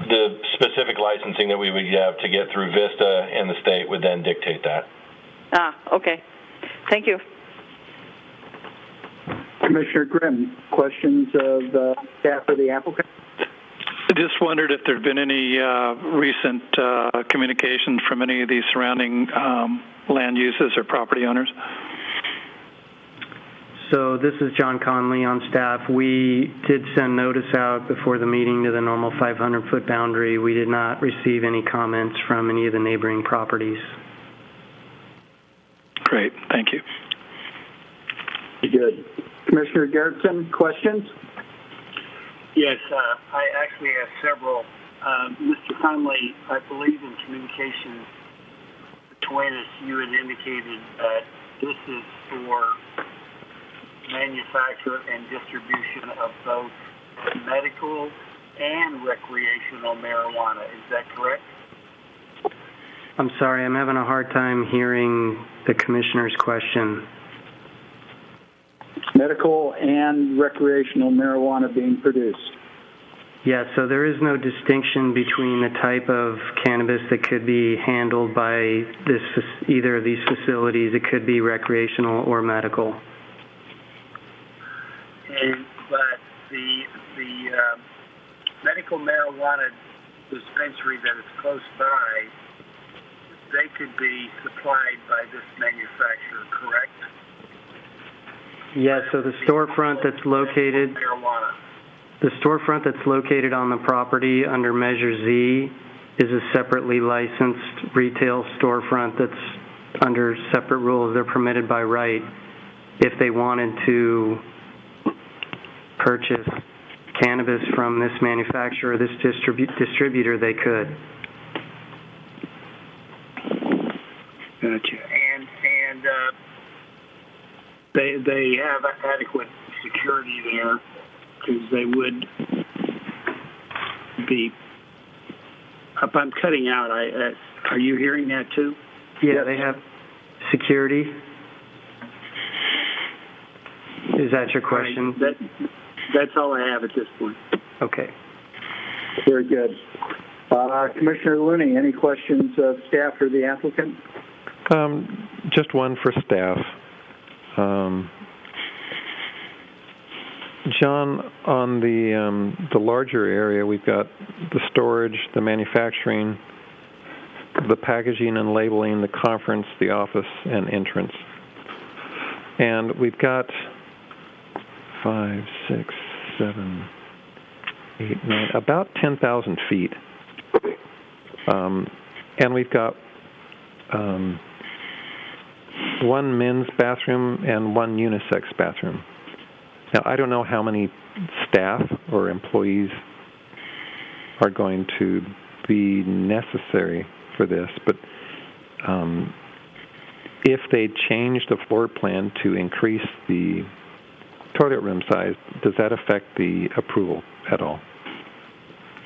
the specific licensing that we would have to get through VISTA and the state would then dictate that. Okay. Thank you. Commissioner Grimm, questions of staff or the applicant? I just wondered if there had been any recent communications from any of these surrounding land uses or property owners. So this is John Conley on staff. We did send notice out before the meeting to the normal 500-foot boundary. We did not receive any comments from any of the neighboring properties. Great, thank you. Good. Commissioner Garrettson, questions? Yes, I actually have several. Mr. Conley, I believe in communication between us, you had indicated that this is for manufacture and distribution of both medical and recreational marijuana. Is that correct? I'm sorry, I'm having a hard time hearing the commissioner's question. Medical and recreational marijuana being produced. Yeah, so there is no distinction between the type of cannabis that could be handled by either of these facilities. It could be recreational or medical. But the medical marijuana dispensary that is close by, they could be supplied by this manufacturer, correct? Yeah, so the storefront that's located on the property under Measure Z is a separately licensed retail storefront that's under separate rules. They're permitted by right. If they wanted to purchase cannabis from this manufacturer, this distributor, they could. Gotcha. And they have adequate security there because they would be. If I'm cutting out, are you hearing that too? Yeah, they have security. Is that your question? That's all I have at this point. Okay. Very good. Commissioner Looney, any questions of staff or the applicant? Just one for staff. John, on the larger area, we've got the storage, the manufacturing, the packaging and labeling, the conference, the office, and entrance. And we've got 5, 6, 7, 8, 9, about 10,000 feet. And we've got one men's bathroom and one unisex bathroom. Now, I don't know how many staff or employees are going to be necessary for this, but if they change the floor plan to increase the toilet room size, does that affect the approval at all?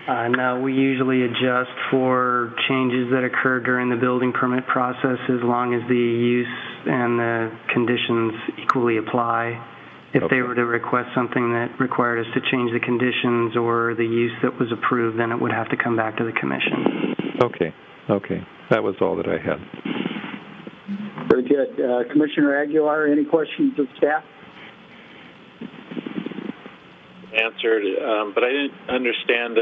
No, we usually adjust for changes that occur during the building permit process as long as the use and the conditions equally apply. If they were to request something that required us to change the conditions or the use that was approved, then it would have to come back to the commission. Okay. That was all that I had. Very good. Commissioner Aguilar, any questions of staff? Answered, but I didn't understand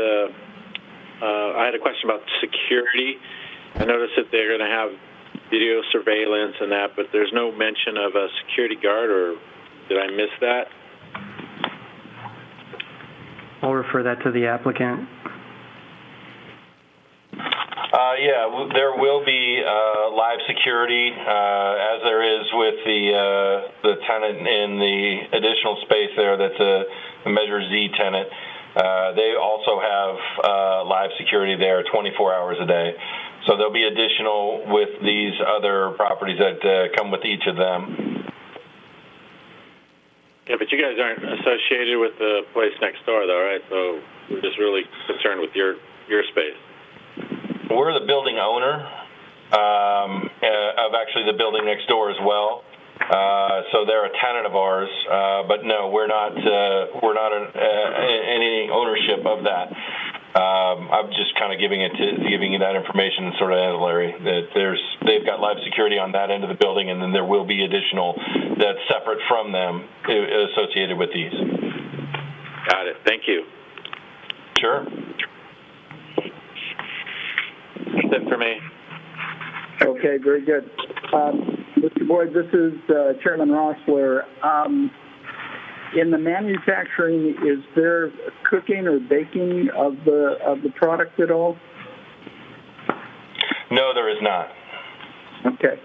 I had a question about security. I noticed that they're going to have video surveillance and that, but there's no mention of a security guard, or did I miss that? I'll refer that to the applicant. Yeah, there will be live security, as there is with the tenant in the additional space there. That's a Measure Z tenant. They also have live security there 24 hours a day. So there'll be additional with these other properties that come with each of them. Yeah, but you guys aren't associated with the place next door, though, right? So we're just really concerned with your space. We're the building owner of actually the building next door as well. So they're a tenant of ours, but no, we're not any ownership of that. I'm just kind of giving you that information sort of ancillary. That they've got live security on that end of the building, and then there will be additional that's separate from them associated with these. Got it. Thank you. Sure. That's it for me. Okay, very good. Mr. Boyd, this is Chairman Rossler. In the manufacturing, is there cooking or baking of the product at all? No, there is not. Okay.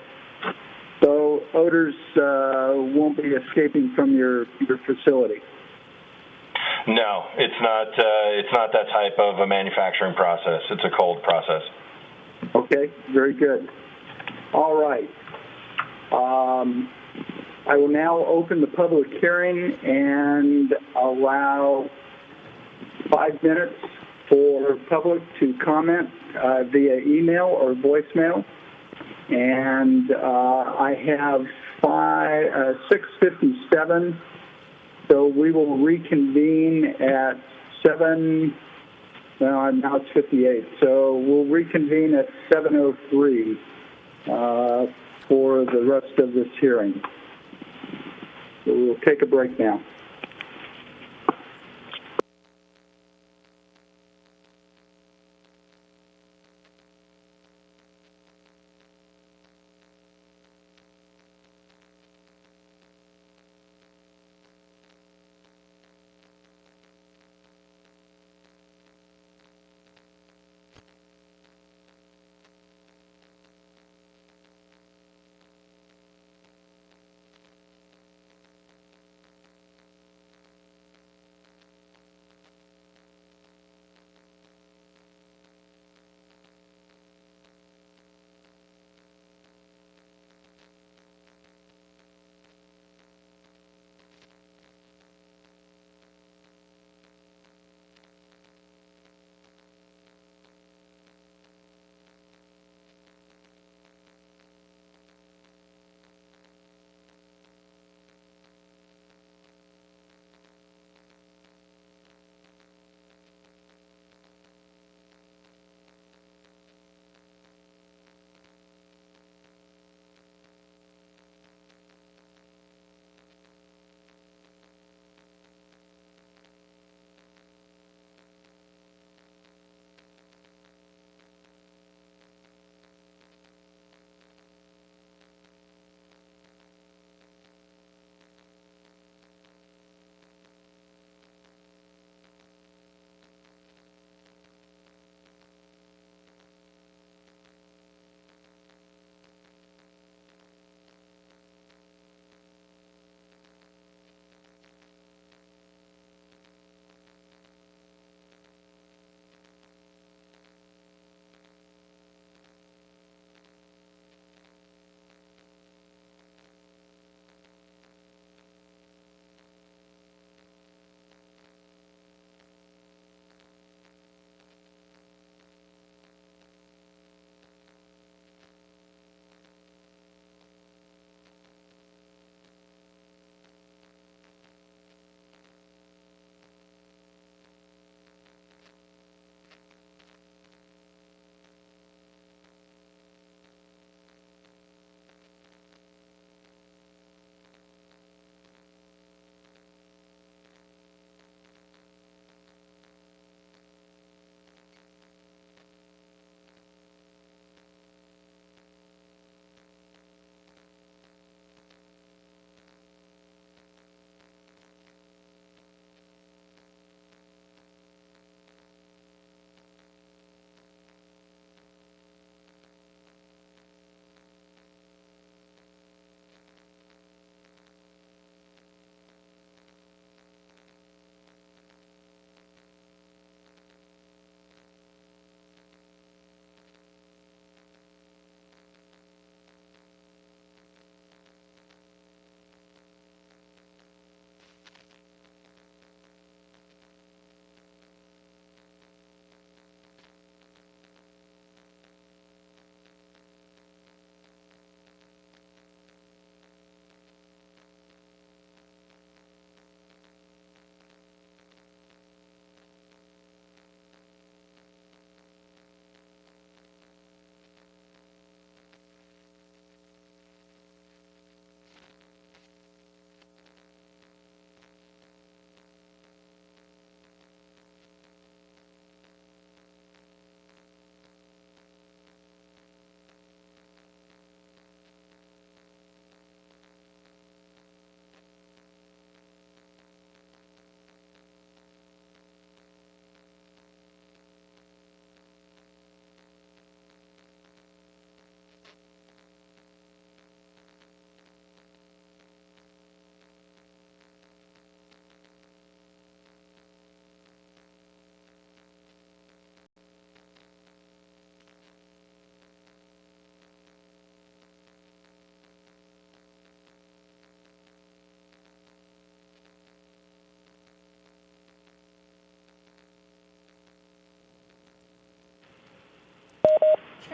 So odors won't be escaping from your facility? No, it's not. It's not that type of a manufacturing process. It's a cold process. Okay, very good. All right. I will now open the public hearing and allow 5 minutes for public to comment via email or voicemail. And I have 6:57, so we will reconvene at 7. Well, now it's 58, so we'll reconvene at 7:03 for the rest of this hearing. So we'll take a break now.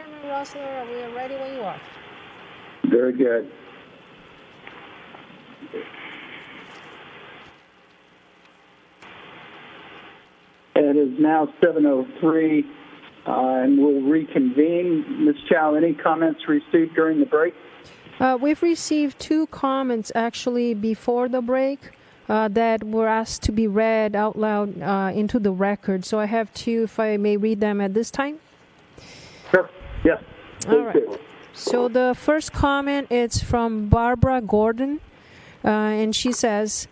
Chairman Rossler. We are ready when you are. Very good. It is now 7:03, and we'll reconvene. Ms. Chow, any comments received during the break? We've received 2 comments actually before the break that were asked to be read out loud into the record. So I have 2, if I may read them at this time. Sure. Yes. All right. So the first comment is from Barbara Gordon, and she says,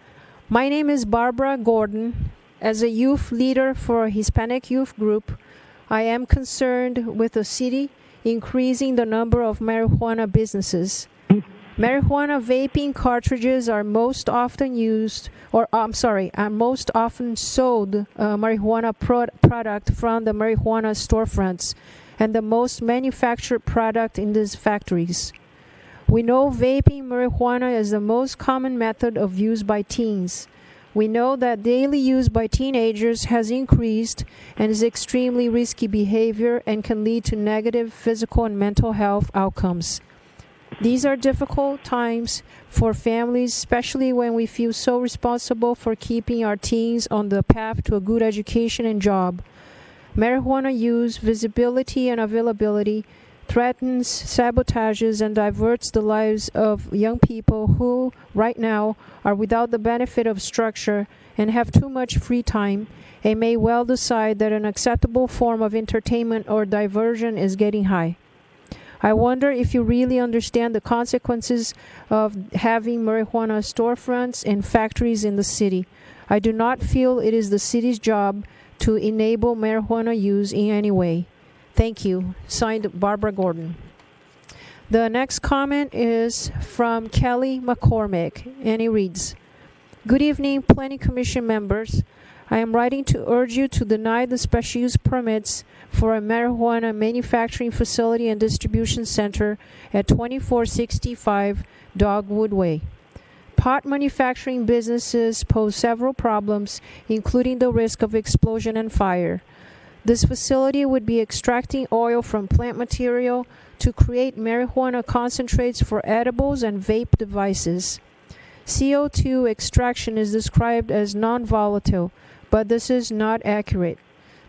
"My name is Barbara Gordon. As a youth leader for a Hispanic youth group, I am concerned with the city increasing the number of marijuana businesses. Marijuana vaping cartridges are most often used, are most often sold marijuana product from the marijuana storefronts and the most manufactured product in these factories. We know vaping marijuana is the most common method of use by teens. We know that daily use by teenagers has increased and is extremely risky behavior and can lead to negative physical and mental health outcomes. These are difficult times for families, especially when we feel so responsible for keeping our teens on the path to a good education and job. Marijuana use, visibility, and availability threatens, sabotages, and diverts the lives of young people who, right now, are without the benefit of structure and have too much free time and may well decide that an acceptable form of entertainment or diversion is getting high. I wonder if you really understand the consequences of having marijuana storefronts and factories in the city. I do not feel it is the city's job to enable marijuana use in any way. Thank you." Signed, Barbara Gordon. The next comment is from Kelly McCormick, and it reads, "Good evening, Planning Commission members. I am writing to urge you to deny the special use permits for a marijuana manufacturing facility and distribution center at 2465 Dogwood Way. Pot manufacturing businesses pose several problems, including the risk of explosion and fire. This facility would be extracting oil from plant material to create marijuana concentrates for edibles and vape devices. CO2 extraction is described as non-volatile, but this is not accurate.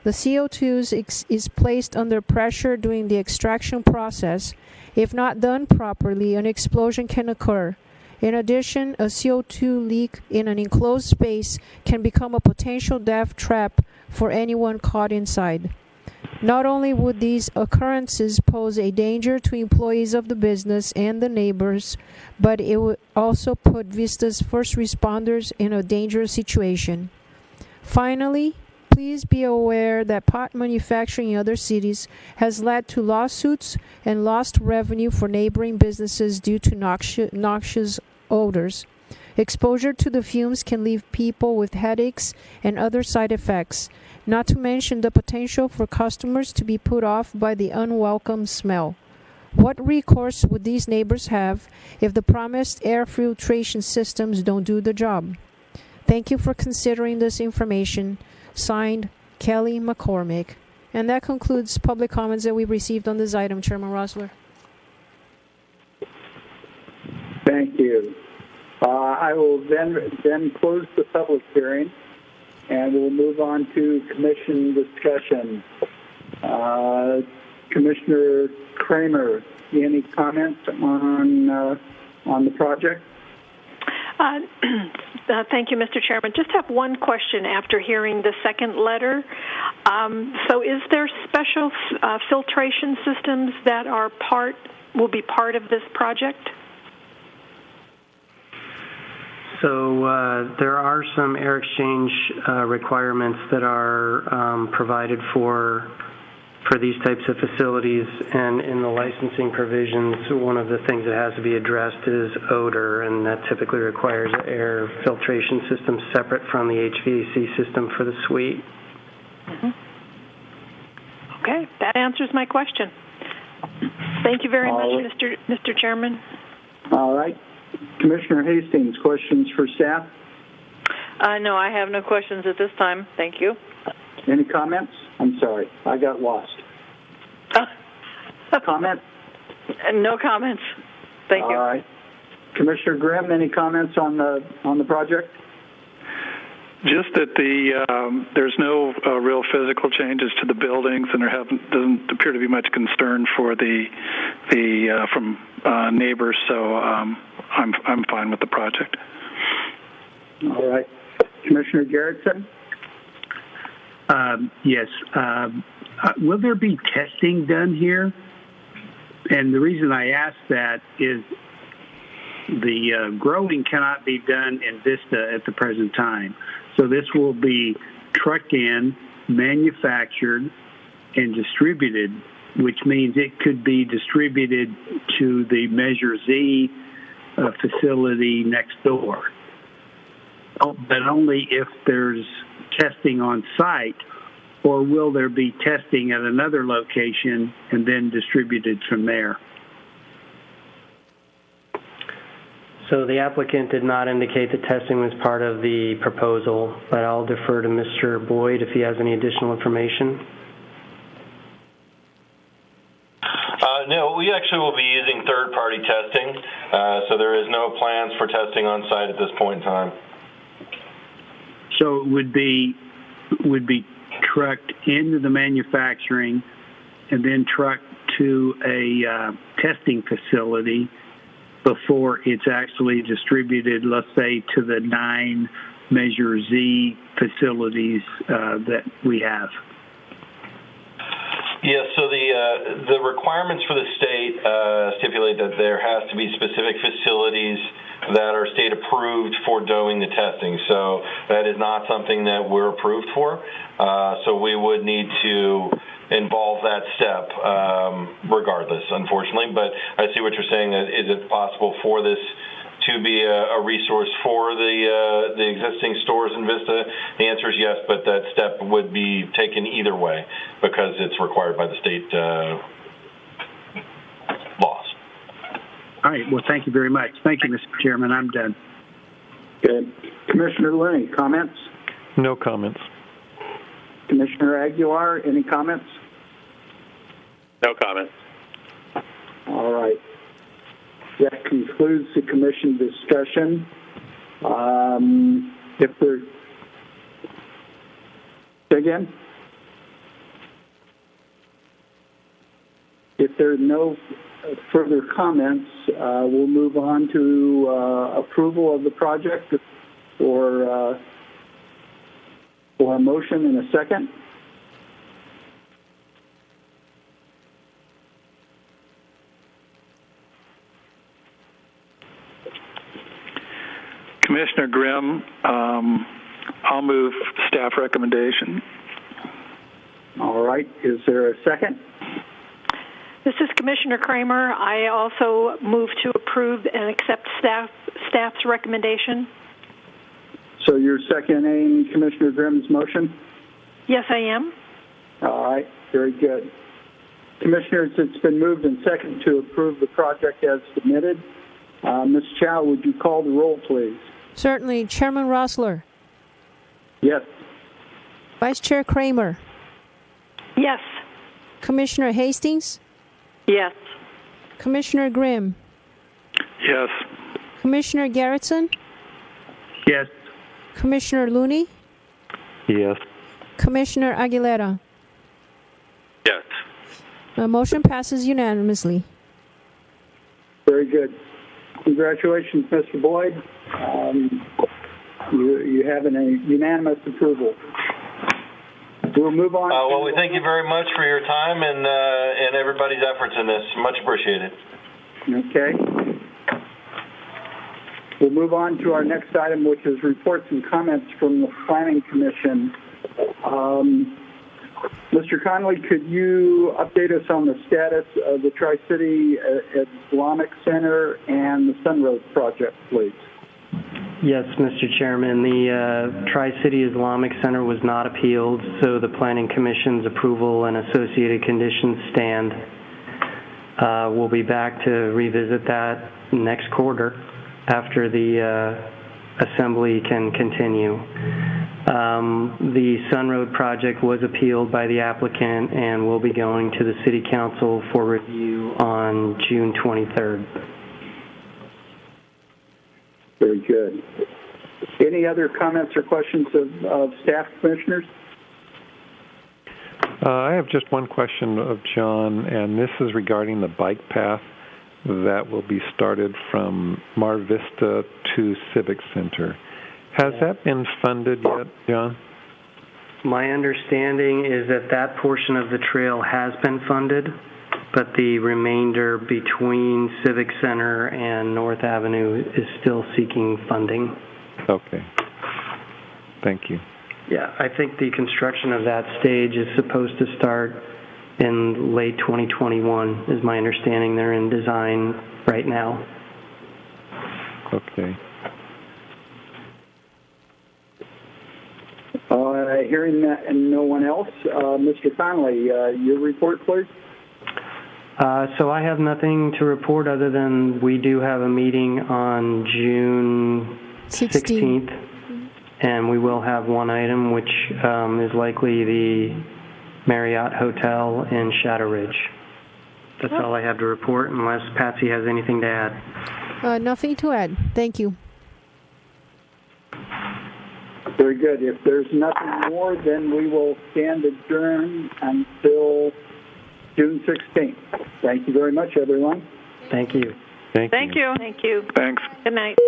The CO2 is placed under pressure during the extraction process. If not done properly, an explosion can occur. In addition, a CO2 leak in an enclosed space can become a potential death trap for anyone caught inside. Not only would these occurrences pose a danger to employees of the business and the neighbors, but it would also put Vista's first responders in a dangerous situation. Finally, please be aware that pot manufacturing in other cities has led to lawsuits and lost revenue for neighboring businesses due to noxious odors. Exposure to the fumes can leave people with headaches and other side effects, not to mention the potential for customers to be put off by the unwelcome smell. What recourse would these neighbors have if the promised air filtration systems don't do the job? Thank you for considering this information. Signed, Kelly McCormick." And that concludes public comments that we received on this item, Chairman Rossler. Thank you. I will then close the public hearing, and we'll move on to commission discussion. Commissioner Kramer, any comments on the project? Thank you, Mr. Chairman. Just have one question after hearing the second letter. So is there special filtration systems that will be part of this project? So there are some air exchange requirements that are provided for these types of facilities, and in the licensing provisions, one of the things that has to be addressed is odor, and that typically requires an air filtration system separate from the HVAC system for the suite. Mm-hmm. Okay, that answers my question. Thank you very much, Mr. Chairman. All right. Commissioner Hastings, questions for staff? No, I have no questions at this time. Thank you. Any comments? I'm sorry, I got lost. Comments? No comments. Thank you. All right. Commissioner Grimm, any comments on the project? Just that there's no real physical changes to the buildings, and there doesn't appear to be much concern for from neighbors. So I'm fine with the project. All right, Commissioner Garrettson. Yes. Will there be testing done here? And the reason I ask that is the growing cannot be done in Vista at the present time. So this will be trucked in, manufactured, and distributed, which means it could be distributed to the Measure Z facility next door. But only if there's testing on site, or will there be testing at another location and then distributed from there? So the applicant did not indicate that testing was part of the proposal, but I'll defer to Mr. Boyd if he has any additional information. No, we actually will be using third-party testing, so there is no plans for testing on site at this point in time. So it would be trucked into the manufacturing and then trucked to a testing facility before it's actually distributed, let's say, to the 9 Measure Z facilities that we have. Yes, so the requirements for the state stipulate that there has to be specific facilities that are state approved for doing the testing. So that is not something that we're approved for. So we would need to involve that step regardless, unfortunately. But I see what you're saying. Is it possible for this to be a resource for the existing stores in Vista? The answer is yes, but that step would be taken either way because it's required by the state laws. All right. Well, thank you very much. Thank you, Mr. Chairman. I'm done. Good. Commissioner Looney, comments? No comments. Commissioner Aguilar, any comments? No comments. All right. That concludes the commission discussion. If there are no further comments, we'll move on to approval of the project for a motion in a second. Commissioner Grimm, I'll move staff recommendation. All right. Is there a second? This is Commissioner Kramer. I also move to approve and accept staff's recommendation. So you're seconding Commissioner Grimm's motion? Yes, I am. All right. Very good. Commissioners, it's been moved and seconded to approve the project as submitted. Ms. Chow, would you call the roll, please? Certainly. Chairman Rossler. Yes. Vice Chair Kramer. Yes. Commissioner Hastings. Yes. Commissioner Grimm. Yes. Commissioner Garrettson. Yes. Commissioner Looney. Yes. Commissioner Aguilera. Yes. The motion passes unanimously. Very good. Congratulations, Mr. Boyd. You have a unanimous approval. We'll move on. Well, we thank you very much for your time and everybody's efforts in this. Much appreciated. Okay. We'll move on to our next item, which is reports and comments from the Planning Commission. Mr. Conley, could you update us on the status of the Tri-City Islamic Center and the Sunroad project, please? Yes, Mr. Chairman. The Tri-City Islamic Center was not appealed, so the Planning Commission's approval and associated conditions stand. We'll be back to revisit that next quarter after the Assembly can continue. The Sun Road project was appealed by the applicant and will be going to the City Council for review on June 23rd. Very good. Any other comments or questions of staff, commissioners? I have just one question of John, and this is regarding the bike path that will be started from Mar Vista to Civic Center. Has that been funded yet, John? My understanding is that that portion of the trail has been funded, but the remainder between Civic Center and North Avenue is still seeking funding. Okay. Thank you. Yeah, I think the construction of that stage is supposed to start in late 2021, is my understanding. They're in design right now. Okay. Hearing that and no one else, Mr. Connolly, your report, please. So I have nothing to report other than we do have a meeting on June 16th, and we will have one item, which is likely the Marriott Hotel in Shadow Ridge. That's all I have to report, unless Patsy has anything to add. Nothing to add. Thank you. Very good. If there's nothing more, then we will stand adjourned until June 16th. Thank you very much, everyone. Thank you. Thank you. Thank you. Thanks. Good night.